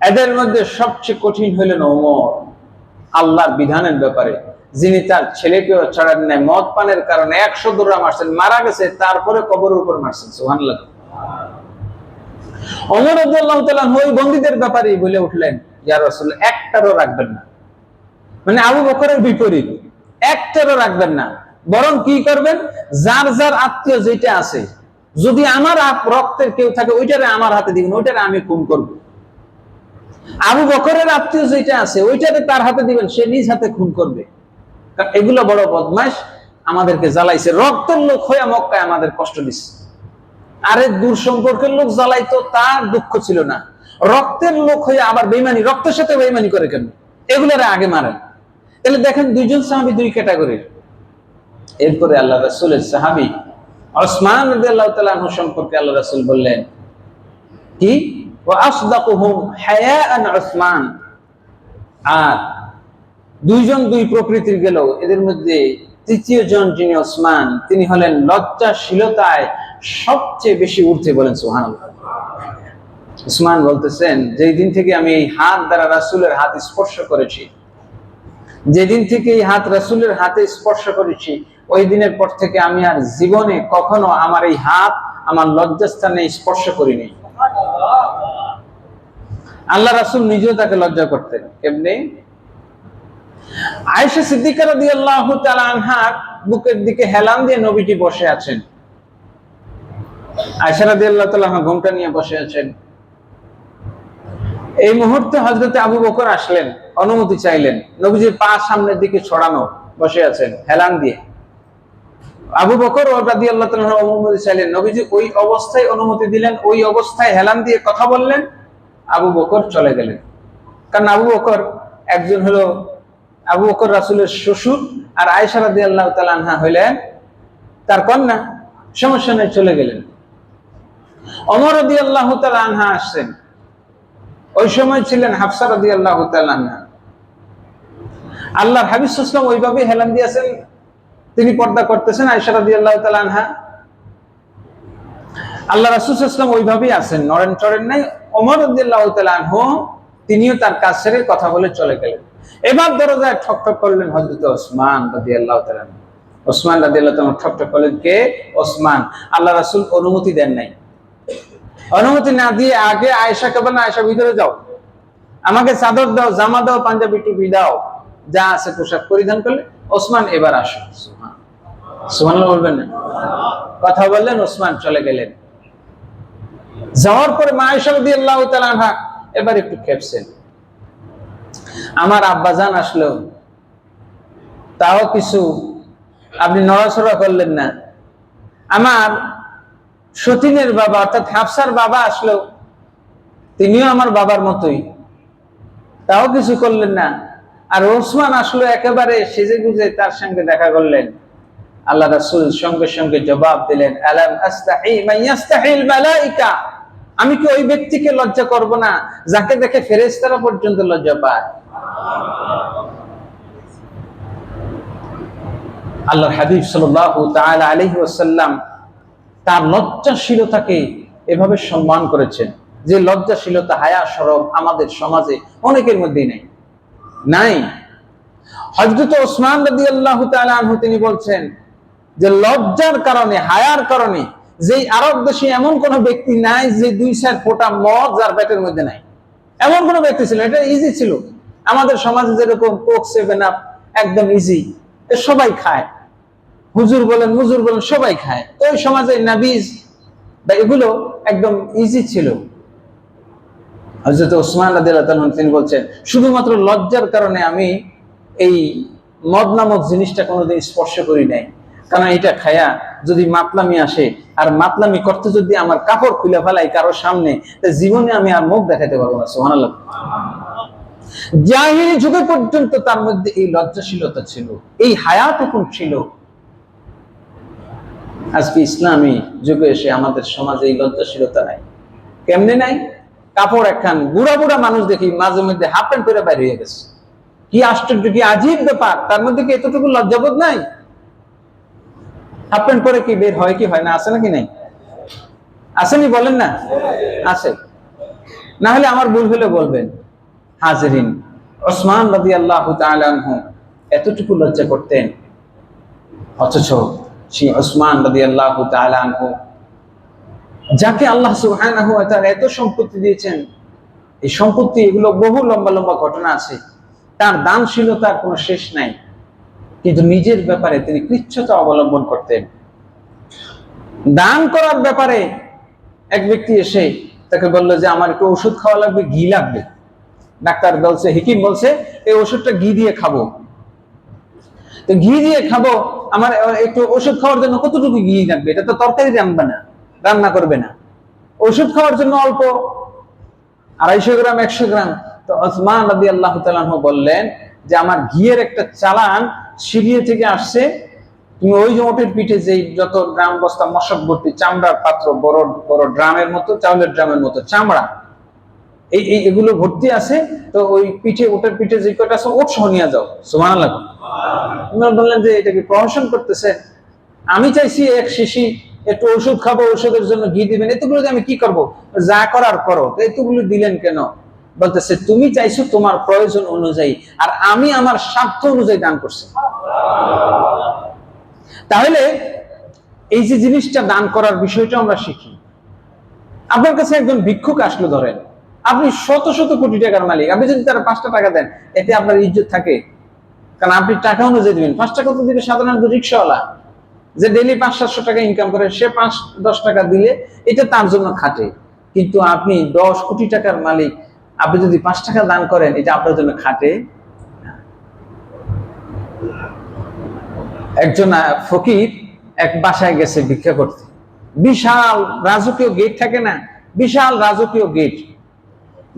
[SPEAKER 1] এদের মধ্যে সবচেয়ে কঠিন হলেন ওমর। আল্লাহর বিধানের ব্যাপারে যিনি তার ছেলেকেও ছাড়েন নাই, মদ পানের কারণে 100 দৌড়া মারছেন, মারা গেছে, তারপরে কবরের উপর মারছেন। সুবহানাল্লাহ। ওমর রাদিয়াল্লাহু তাআলা ওই বন্দীদের ব্যাপারেই বলে উঠলেন, ইয়া রাসূল, একটারও রাখবেন না। মানে আবু বকরের বিপরীত, একটারও রাখবেন না। বরং কি করবেন, যার যার আত্মীয় যেটা আছে, যদি আমার রক্তের কেউ থাকে ওইটারে আমার হাতে দিবেন, ওইটারে আমি খুন করব। আবু বকরের আত্মীয় যেটা আছে ওইটারে তার হাতে দিবেন, সে নিজ হাতে খুন করবে। কারণ এগুলো বড় বদমাশ, আমাদেরকে জ্বালাইছে, রক্তের লোক হয়ে মক্কায় আমাদের কষ্ট দিচ্ছে। আরে দূর সম্পর্কের লোক জ্বালাইতো, তার দুঃখ ছিল না, রক্তের লোক হয়ে আবার বেঈমানি, রক্তের সাথে বেঈমানি করে কেন, এগুলোরে আগে মারেন। তাহলে দেখেন, 2 জন সাহাবী 2 ক্যাটাগরির। এরপরে আল্লাহ রাসূলের সাহাবী ওসমান রাদিয়াল্লাহু তাআলা আনহু সম্পর্কে আল্লাহ রাসূল বললেন কি, ওয়া আসদাকুহুম হায়াআন উসমান। আর 2 জন 2 প্রকৃতির গেল, এদের মধ্যে তৃতীয় জন যিনি ওসমান, তিনি হলেন লজ্জাশীলতায় সবচেয়ে বেশি ঊর্ধ্বে। বলেন সুবহানাল্লাহ। ওসমান বলতেছেন, যেই দিন থেকে আমি এই হাত দ্বারা রাসূলের হাত স্পর্শ করেছি, যেদিন থেকে এই হাত রাসূলের হাতে স্পর্শ করেছি, ওই দিনের পর থেকে আমি আর জীবনে কখনো আমার এই হাত আমার লজ্জাস্থানে স্পর্শ করিনি। আল্লাহ রাসূল নিজেও তাকে লজ্জা করতেন। কেমনে? আয়েশা সিদ্দিকা রাদিয়াল্লাহু তাআলা আনহার বুকের দিকে হেলান দিয়ে নবীজি বসে আছেন। আয়েশা রাদিয়াল্লাহু তাআলা আনহা ঘোমটা নিয়ে বসে আছেন। এই মুহূর্তে হযরত আবু বকর আসলেন, অনুমতি চাইলেন। নবীজির পা সামনের দিকে ছড়ানো, বসে আছেন হেলান দিয়ে। আবু বকর রাদিয়াল্লাহু তাআলা অনুমতি চাইলেন, নবীজি ওই অবস্থায় অনুমতি দিলেন, ওই অবস্থায় হেলান দিয়ে কথা বললেন। আবু বকর চলে গেলেন। কারণ আবু বকর একজন হলো, আবু বকর রাসূলের শ্বশুর, আর আয়েশা রাদিয়াল্লাহু তাআলা আনহা হইলেন তার কন্যা। সমস্যা নেই, চলে গেলেন। ওমর রাদিয়াল্লাহু তাআলা আনহা আসছেন, ওই সময় ছিলেন হাফসা রাদিয়াল্লাহু তাআলা আনহা। আল্লাহর হাবিব সাল্লাল্লাহু আলাইহি ওয়াসাল্লাম ওইভাবে হেলান দিয়েছেন, তিনি পর্দা করতেছেন, আয়েশা রাদিয়াল্লাহু তাআলা আনহা। আল্লাহ রাসূল সাল্লাল্লাহু আলাইহি ওয়াসাল্লাম ওইভাবেই আছেন, নরেন টরেন নাই। ওমর রাদিয়াল্লাহু তাআলা আনহু তিনিও তার কাজ ছেড়ে কথা বলে চলে গেলেন। এবার দরজায় ঠক ঠক করলেন হযরত ওসমান রাদিয়াল্লাহু তাআলা। ওসমান রাদিয়াল্লাহু তাআলা ঠক ঠক করলেন, কে? ওসমান। আল্লাহ রাসূল অনুমতি দেন নাই। অনুমতি না দিয়ে আগে আয়েশাকে বলেন, আয়েশা ভিতরে যাও, আমাকে চাদর দাও, জামা দাও, পাঞ্জাবি টুপি দাও, যা আছে পোশাক পরিধান করলে। ওসমান এবার আসো। সুবহানাল্লাহ বলবেন না? কথা বললেন, ওসমান চলে গেলেন। যাওয়ার পরে মা আয়েশা রাদিয়াল্লাহু তাআলা আনহা এবার একটু খেপছেন। আমার আব্বাজান আসলো, তাও কিছু আপনি নড়াচড়া করলেন না। আমার সতীনের বাবা অর্থাৎ হাফসার বাবা আসলো, তিনিও আমার বাবার মতোই, তাও কিছু করলেন না। আর ওসমান আসলো একেবারে সেজে গুজে তার সঙ্গে দেখা করলেন। আল্লাহ রাসূল সঙ্গে সঙ্গে জবাব দিলেন, আলাম আস্তাহি মান ইয়াস্তাহিল মালাইকা, আমি কি ওই ব্যক্তিকে লজ্জা করব না যাকে দেখে ফেরেশতারা পর্যন্ত লজ্জা পায়? আল্লাহর হাবিব সাল্লাল্লাহু তাআলা আলাইহি ওয়াসাল্লাম তার লজ্জাশীলতাকে এভাবে সম্মান করেছেন, যে লজ্জাশীলতা, হায়া, শরম আমাদের সমাজে অনেকের মধ্যেই নাই। হযরত ওসমান রাদিয়াল্লাহু তাআলা আনহু তিনি বলছেন যে লজ্জার কারণে, হায়ার কারণে যেই আরব দেশে এমন কোন ব্যক্তি নাই যে 2-4 ফোঁটা মদ যার পেটের মধ্যে নাই, এমন কোন ব্যক্তি ছিল। এটা ইজি ছিল। আমাদের সমাজে যেরকম কোক, 7 আপ একদম ইজি, সবাই খায়, হুজুর বলেন মুজুর বলেন সবাই খায়। তো ওই সমাজে নাবিজ বা এগুলো একদম ইজি ছিল। হযরত ওসমান রাদিয়াল্লাহু তাআলা তিনি বলছেন, শুধুমাত্র লজ্জার কারণে আমি এই মদ নামক জিনিসটা কোনোদিন স্পর্শ করি নাই, কারণ এটা খায়া যদি মাতলামি আসে, আর মাতলামি করতে যদি আমার কাপড় খুলে ফেলাই কারো সামনে, জীবনে আমি আর মুখ দেখাতে পারবো না। সুবহানাল্লাহ। জাহিলি যুগে পর্যন্ত তার মধ্যে এই লজ্জাশীলতা ছিল, এই হায়াটুকু ছিল। আজকে ইসলামী যুগে এসে আমাদের সমাজে এই লজ্জাশীলতা নাই। কেমনে নাই? কাপড় একখান বুড়া বুড়া মানুষ দেখি মাঝে মধ্যে হাফ প্যান্ট পরে বাইরে হয়ে গেছে। কি আশ্চর্য, কি আজীব ব্যাপার! তার মধ্যে কি এতটুকু লজ্জাবোধ নাই? হাফ প্যান্ট পরে কি বের হয় কি হয় না? আছে নাকি নাই? আসেনি বলেন না? আছে। না হলে আমার ভুল হলে বলবেন। হাজিরিন, ওসমান রাদিয়াল্লাহু তাআলা আনহু এতটুকু লজ্জা করতেন, অথচ সেই ওসমান রাদিয়াল্লাহু তাআলা আনহু যাকে আল্লাহ সুবহানাহু ওয়া তাআলা এত সম্পত্তি দিয়েছেন, এই সম্পত্তি এগুলো বহু লম্বা লম্বা ঘটনা আছে, তার দানশীলতার কোনো শেষ নাই, কিন্তু নিজের ব্যাপারে তিনি কৃচ্ছতা অবলম্বন করতেন। দান করার ব্যাপারে এক ব্যক্তি এসে তাকে বললো যে আমার একটু ওষুধ খাওয়া লাগবে, ঘি লাগবে। ডাক্তার বলছে, হেকিম বলছে এই ওষুধটা ঘি দিয়ে খাবো। তো ঘি দিয়ে খাবো, আমার একটু ওষুধ খাওয়ার জন্য কতটুকু ঘি লাগবে? এটা তো তরকারি রান্না না, রান্না করবে না, ওষুধ খাওয়ার জন্য অল্প 250 গ্রাম 100 গ্রাম। তো ওসমান রাদিয়াল্লাহু তাআলা আনহু বললেন যে আমার ঘিয়ের একটা চালান সিরিয়া থেকে আসছে, তুমি ওই যে ওটের পিঠে যে যত ড্রাম বস্তা মশক ভর্তি চামড়ার পাত্র, বড় বড় ড্রামের মতো, চাউলের ড্রামের মতো চামড়া, এগুলো ভর্তি আছে, তো ওই পিঠে, ওটের পিঠে যে কয়টা আছে ওট সহ নিয়ে যাও। সুবহানাল্লাহ। উনি বললেন যে এটা কি প্রহসন করতেছে? আমি চাইছি এক শিশি একটু ওষুধ খাবো, ওষুধের জন্য ঘি দিবেন, এতগুলো আমি কি করব? যা করার করো। এতগুলো দিলেন কেন? বলতেছে তুমি চাইছো তোমার প্রয়োজন অনুযায়ী, আর আমি আমার স্বার্থ অনুযায়ী দান করছি। তাহলে এই যে জিনিসটা দান করার বিষয়টা আমরা শিখি। আপনার কাছে একজন ভিক্ষুক আসলো, ধরেন আপনি শত শত কোটি টাকার মালিক, আপনি যদি তারা 5টা টাকা দেন, এতে আপনার ইজ্জত থাকে? কারণ আপনি টাকা অনুযায়ী দিবেন। 5 টাকা তো দিবে সাধারণত রিক্সাওয়ালা, যে ডেইলি 500-700 টাকা ইনকাম করে, সে 5-10 টাকা দিলে এটা তার জন্য খাটে। কিন্তু আপনি 10 কোটি টাকার মালিক, আপনি যদি 5 টাকা দান করেন, এটা আপনার জন্য খাটে? একজন ফকির এক বাসায় গেছে ভিক্ষা করতে। বিশাল রাজকীয় গেট থাকে না, বিশাল রাজকীয় গেট,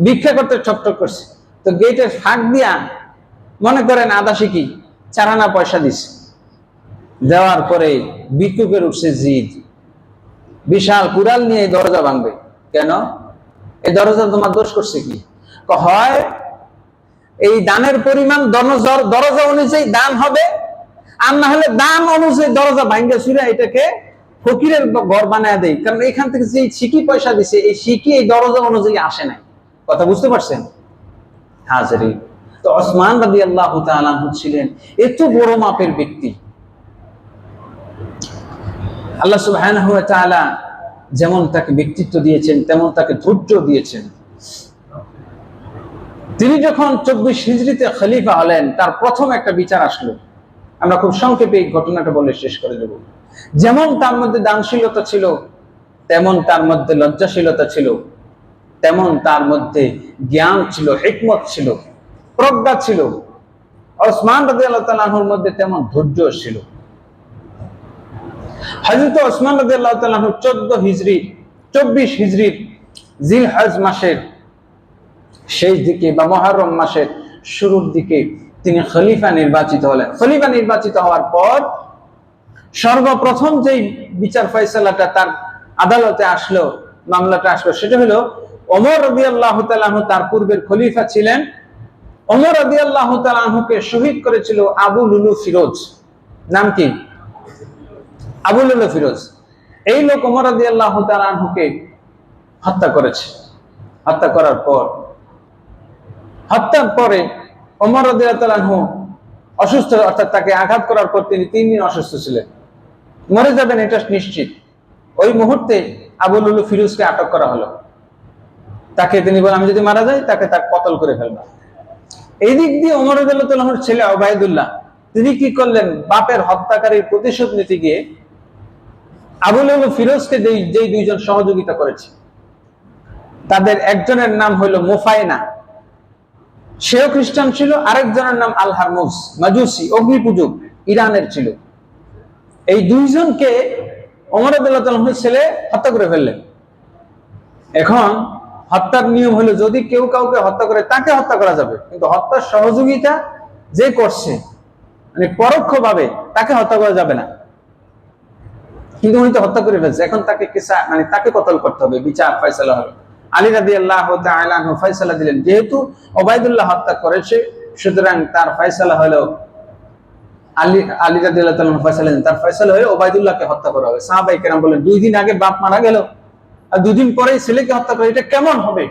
[SPEAKER 1] ভিক্ষা করতে ঠকঠক করছে। তো গেটের ফাঁক দিয়া মনে করেন আদা শিখি 4 আনা পয়সা দিছে। দেওয়ার পরে ভিক্ষুকের উঠছে জিদ, বিশাল কুড়াল নিয়ে এই দরজা ভাঙবে। কেন? এই দরজা তোমার দোষ করছে কি? হয় এই দানের পরিমাণ দরজা অনুযায়ী দান হবে, আর না হলে দান অনুযায়ী দরজা ভাঙ্গে ছুঁড়ে এটাকে
[SPEAKER 2] ফকিরের ঘর বানায় দেয়, কারণ এখান থেকে যে সিকি পয়সা দিছে এই সিকি এই দরজা অনুযায়ী আসে নাই। কথা বুঝতে পারছেন হাজিরিন? তো ওসমান রাদিয়াল্লাহু তাআলা আনহু ছিলেন এত বড় মাপের ব্যক্তি। আল্লাহ সুবহানাহু ওয়া তাআলা যেমন তাকে ব্যক্তিত্ব দিয়েছেন তেমন তাকে ধৈর্য দিয়েছেন। তিনি যখন 24 হিজরিতে খলিফা হলেন তার প্রথম একটা বিচার আসলো। আমরা খুব সংক্ষেপে এই ঘটনাটা বলে শেষ করে দেব। যেমন তার মধ্যে দানশীলতা ছিল, তেমন তার মধ্যে লজ্জাশীলতা ছিল, তেমন তার মধ্যে জ্ঞান ছিল, হিকমত ছিল, প্রজ্ঞা ছিল। ওসমান রাদিয়াল্লাহু তাআলা আনহুর মধ্যে তেমন ধৈর্য ছিল। হযরত ওসমান রাদিয়াল্লাহু তাআলা আনহু 24 হিজরির জিলহজ মাসের শেষ দিকে বা মুহররম মাসের শুরুর দিকে তিনি খলিফা নির্বাচিত হলেন। খলিফা নির্বাচিত হওয়ার পর সর্বপ্রথম যেই বিচার ফয়সালাটা তার আদালতে আসলো, মামলাটা আসলো, সেটা হলো ওমর রাদিয়াল্লাহু তাআলা আনহু তার পূর্বের খলিফা ছিলেন। ওমর রাদিয়াল্লাহু তাআলা আনহুকে শহীদ করেছিল আবু লুলু ফিরোজ। নাম কি? আবু লুলু ফিরোজ। এই লোক ওমর রাদিয়াল্লাহু তাআলা আনহুকে হত্যা করেছে। হত্যা করার পর হত্যার পরে ওমর রাদিয়াল্লাহু তাআলা আনহু অসুস্থ, অর্থাৎ তাকে আঘাত করার পর তিনি 3 দিন অসুস্থ ছিলেন, মরে যাবেন এটা নিশ্চিত। ওই মুহূর্তে আবু লুলু ফিরোজকে আটক করা হলো। তাকে তিনি বলেন, আমি যদি মারা যাই তাকে তার কতল করে ফেলবো। এই দিক দিয়ে ওমর রাদিয়াল্লাহু তাআলা আনহুর ছেলে ওবাইদুল্লাহ তিনি কি করলেন, বাপের হত্যাকারীর প্রতিশোধ নিতে গিয়ে আবু লুলু ফিরোজকে যেই দুইজন সহযোগিতা করেছে তাদের একজনের নাম হলো মুফায়না, সেও খ্রিস্টান ছিল, আরেকজনের নাম আল হারমুজ, মাজুসি, অগ্নিপূজক, ইরানের ছিল। এই দুইজনকে ওমর রাদিয়াল্লাহু তাআলা আনহুর ছেলে হত্যা করে ফেললেন। এখন হত্যার নিয়ম হলো যদি কেউ কাউকে হত্যা করে তাকে হত্যা করা যাবে, কিন্তু হত্যার সহযোগিতা যে করছে মানে পরোক্ষভাবে তাকে হত্যা করা যাবে না। কিন্তু উনি তো হত্যা করে ফেলছে, এখন তাকে মানে তাকে কতল করতে হবে, বিচার ফয়সালা হবে। আলী রাদিয়াল্লাহু তাআলা আনহু ফয়সালা দিলেন, যেহেতু ওবাইদুল্লাহ হত্যা করেছে সুতরাং তার ফয়সালা হলো আলী রাদিয়াল্লাহু তাআলা ফয়সালা দিলেন, তার ফয়সালা হলো ওবাইদুল্লাহকে হত্যা করা হবে। সাহাবায়ে কেরাম বলেন 2 দিন আগে বাপ মারা গেল আর 2 দিন পরেই ছেলেকে হত্যা করে, এটা কেমন হবে?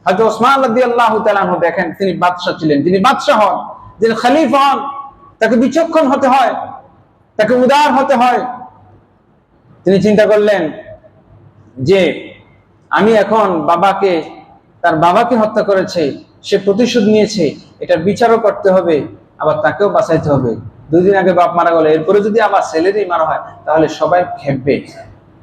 [SPEAKER 2] হযরত ওসমান রাদিয়াল্লাহু তাআলা আনহু দেখেন তিনি বাদশা ছিলেন, তিনি বাদশা হন, যিনি খলিফা হন, তাকে বিচক্ষণ হতে হয়, তাকে উদার হতে হয়। তিনি চিন্তা করলেন যে আমি এখন তার বাবাকে হত্যা করেছে, সে প্রতিশোধ নিয়েছে, এটার বিচারও করতে হবে, আবার তাকেও বাঁচাইতে হবে। 2 দিন আগে বাপ মারা গেল, এরপরে যদি আবার ছেলেরই মারা হয় তাহলে সবাই খেপবে।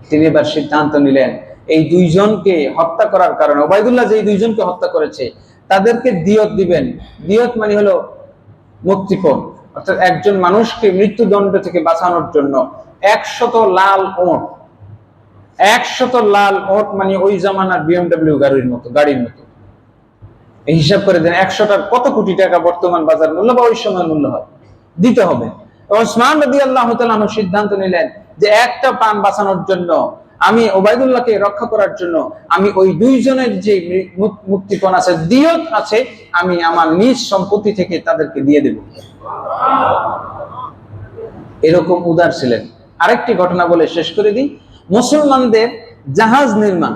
[SPEAKER 2] তিনি এবার সিদ্ধান্ত নিলেন এই দুইজনকে হত্যা করার কারণে, ওবাইদুল্লাহ যে দুইজনকে হত্যা করেছে তাদেরকে দিয়ত দিবেন। দিয়ত মানে হলো মুক্তিপণ, অর্থাৎ একজন মানুষকে মৃত্যুদণ্ড থেকে বাঁচানোর জন্য 100 লাল ওট, 100 লাল ওট মানে ওই জামানার BMW গাড়ির মতো এই হিসাব করে দেন 100টার কত কোটি টাকা বর্তমান বাজার মূল্য বা ওই সময় মূল্য হয়, দিতে হবে। ওসমান রাদিয়াল্লাহু তাআলা আনহু সিদ্ধান্ত নিলেন যে একটা প্রাণ বাঁচানোর জন্য, আমি ওবাইদুল্লাহকে রক্ষা করার জন্য আমি ওই দুইজনের যে মুক্তিপণ আছে, দিয়ত আছে, আমি আমার নিজ সম্পত্তি থেকে তাদেরকে দিয়ে দেব। এরকম উদার ছিলেন। আরেকটি ঘটনা বলে শেষ করে দিই। মুসলমানদের জাহাজ নির্মাণ,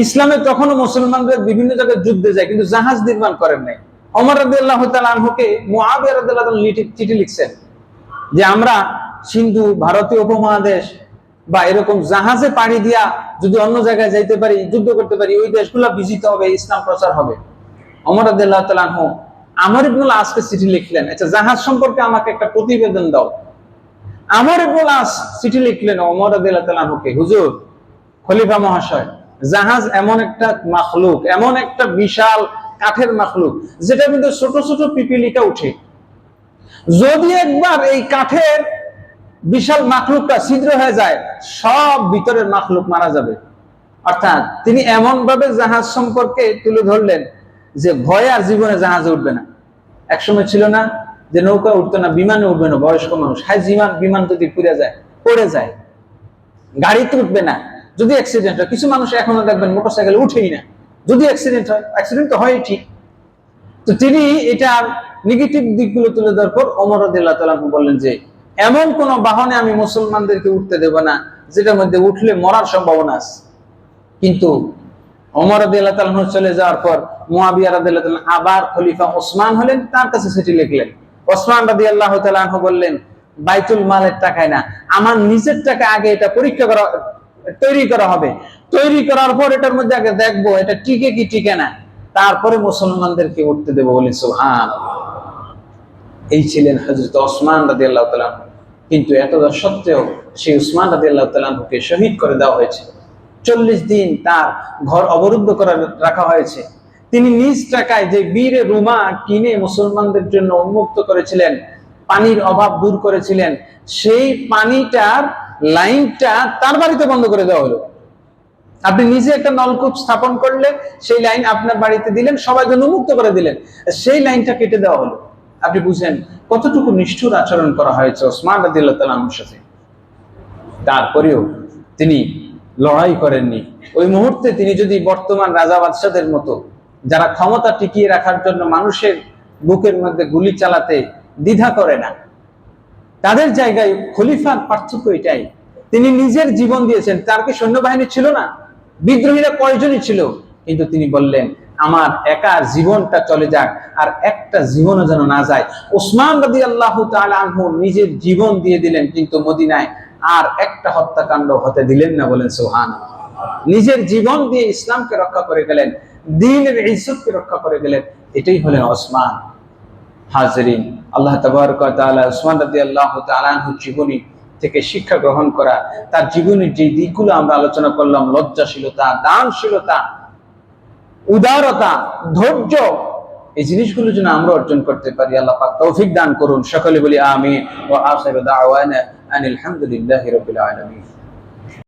[SPEAKER 2] ইসলামে তখনও মুসলমানদের বিভিন্ন জায়গায় যুদ্ধে যায় কিন্তু জাহাজ নির্মাণ করেন নাই। ওমর রাদিয়াল্লাহু তাআলা আনহুকে মুআবিয়া রাদিয়াল্লাহু তাআলা চিঠি লিখছেন যে আমরা সিন্ধু, ভারতীয় উপমহাদেশ বা এরকম জাহাজে পাড়ি দিয়া যদি অন্য জায়গায় যাইতে পারি, যুদ্ধ করতে পারি, ওই দেশগুলো বিজিত হবে, ইসলাম প্রচার হবে। ওমর রাদিয়াল্লাহু তাআলা আনহু আমর ইবনুল আসকে চিঠি লিখলেন, আচ্ছা জাহাজ সম্পর্কে আমাকে একটা প্রতিবেদন দাও। আমর ইবনুল আস চিঠি লিখলেন ওমর রাদিয়াল্লাহু তাআলা আনহুকে, হুজুর, খলিফা মহাশয়, জাহাজ এমন একটা মাখলুক, এমন একটা বিশাল কাঠের মাখলুক যেটা কিন্তু ছোট ছোট পিপিলিকা উঠে, যদি একবার এই কাঠের বিশাল মাখলুকটা ছিদ্র হয়ে যায় সব ভিতরের মাখলুক মারা যাবে। অর্থাৎ তিনি এমন ভাবে জাহাজ সম্পর্কে তুলে ধরলেন যে ভয়ে আর জীবনে জাহাজে উঠবে না। একসময় ছিল না যে নৌকা উঠতো না, বিমানে উঠবে না, বয়স্ক মানুষ, হাই বিমান যদি পড়ে যায়, গাড়িতে উঠবে না, যদি অ্যাক্সিডেন্ট হয়, কিছু মানুষ এখনো দেখবেন মোটরসাইকেলে উঠেই না, যদি অ্যাক্সিডেন্ট হয়, অ্যাক্সিডেন্ট তো হয় ঠিক। তো তিনি এটা নেগেটিভ দিকগুলো তুলে ধরার পর ওমর রাদিয়াল্লাহু তাআলা বললেন যে এমন কোন বাহনে আমি মুসলমানদেরকে উঠতে দেব না যেটার মধ্যে উঠলে মরার সম্ভাবনা আছে। কিন্তু ওমর রাদিয়াল্লাহু তাআলা চলে যাওয়ার পর মুয়াবিয়া রাদিয়াল্লাহু তাআলা আবার খলিফা ওসমান হলেন, তার কাছে চিঠি লিখলেন। ওসমান রাদিয়াল্লাহু তাআলা বললেন, বাইতুল মালের টাকায় না, আমার নিজের টাকা আগে এটা পরীক্ষা করা, তৈরি করা হবে। তৈরি করার পর এটার মধ্যে আগে দেখবো এটা টিকে কি টিকে না, তারপরে মুসলমানদেরকে উঠতে দেবো। বলি সুবহানাল্লাহ। এই ছিলেন হযরত ওসমান রাদিয়াল্লাহু তাআলা। কিন্তু এতটা সত্ত্বেও সেই ওসমান রাদিয়াল্লাহু তাআলাকে শহীদ করে দেওয়া হয়েছে। 40 দিন তার ঘর অবরুদ্ধ করে রাখা হয়েছে। তিনি নিজ টাকায় যে বীরে রুমা কিনে মুসলমানদের জন্য উন্মুক্ত করেছিলেন, পানির অভাব দূর করেছিলেন, সেই পানিটার লাইনটা তার বাড়িতে বন্ধ করে দেওয়া হলো। আপনি নিজে একটা নলকূপ স্থাপন করলে সেই লাইন আপনার বাড়িতে দিলেন, সবার জন্য উন্মুক্ত করে দিলেন, সেই লাইনটা কেটে দেওয়া হলো। আপনি বুঝেন কতটুকু নিষ্ঠুর আচরণ করা হয়েছে ওসমান রাদিয়াল্লাহু তাআলার সাথে। তারপরেও তিনি লড়াই করেননি। ওই মুহূর্তে তিনি যদি বর্তমান রাজা বাদশাদের মতো যারা ক্ষমতা টিকিয়ে রাখার জন্য মানুষের বুকের মধ্যে গুলি চালাতে দ্বিধা করে না, তাদের জায়গায় খলিফার পার্থক্য এটাই, তিনি নিজের জীবন দিয়েছেন। তার কি সৈন্যবাহিনী ছিল না? বিদ্রোহীরা কয়জনই ছিল, কিন্তু তিনি বললেন আমার একার জীবনটা চলে যাক, আর একটা জীবনও যেন না যায়। ওসমান রাদিয়াল্লাহু তাআলা আনহু নিজের জীবন দিয়ে দিলেন, কিন্তু মদিনায় আর একটা হত্যাকাণ্ড হতে দিলেন না। বলেন সুবহানাল্লাহ। নিজের জীবন দিয়ে ইসলামকে রক্ষা করে গেলেন, দ্বীনের ইজ্জতকে রক্ষা করে গেলেন। এটাই হলেন ওসমান। হাজরিন, আল্লাহ তাবারক ওয়া তাআলা ওসমান রাদিয়াল্লাহু তাআলা আনহুর জীবনী থেকে শিক্ষা গ্রহণ করা, তার জীবনের যে দিকগুলো আমরা আলোচনা করলাম, লজ্জাশীলতা, দানশীলতা, উদারতা, ধৈর্য, এই জিনিসগুলো যেন আমরা অর্জন করতে পারি। আল্লাহ পাক তৌফিক দান করুন। সকলে বলি আমিন। ওয়া আখিরু দাওয়ানা আনিল হামদুলিল্লাহি রাব্বিল আলামিন।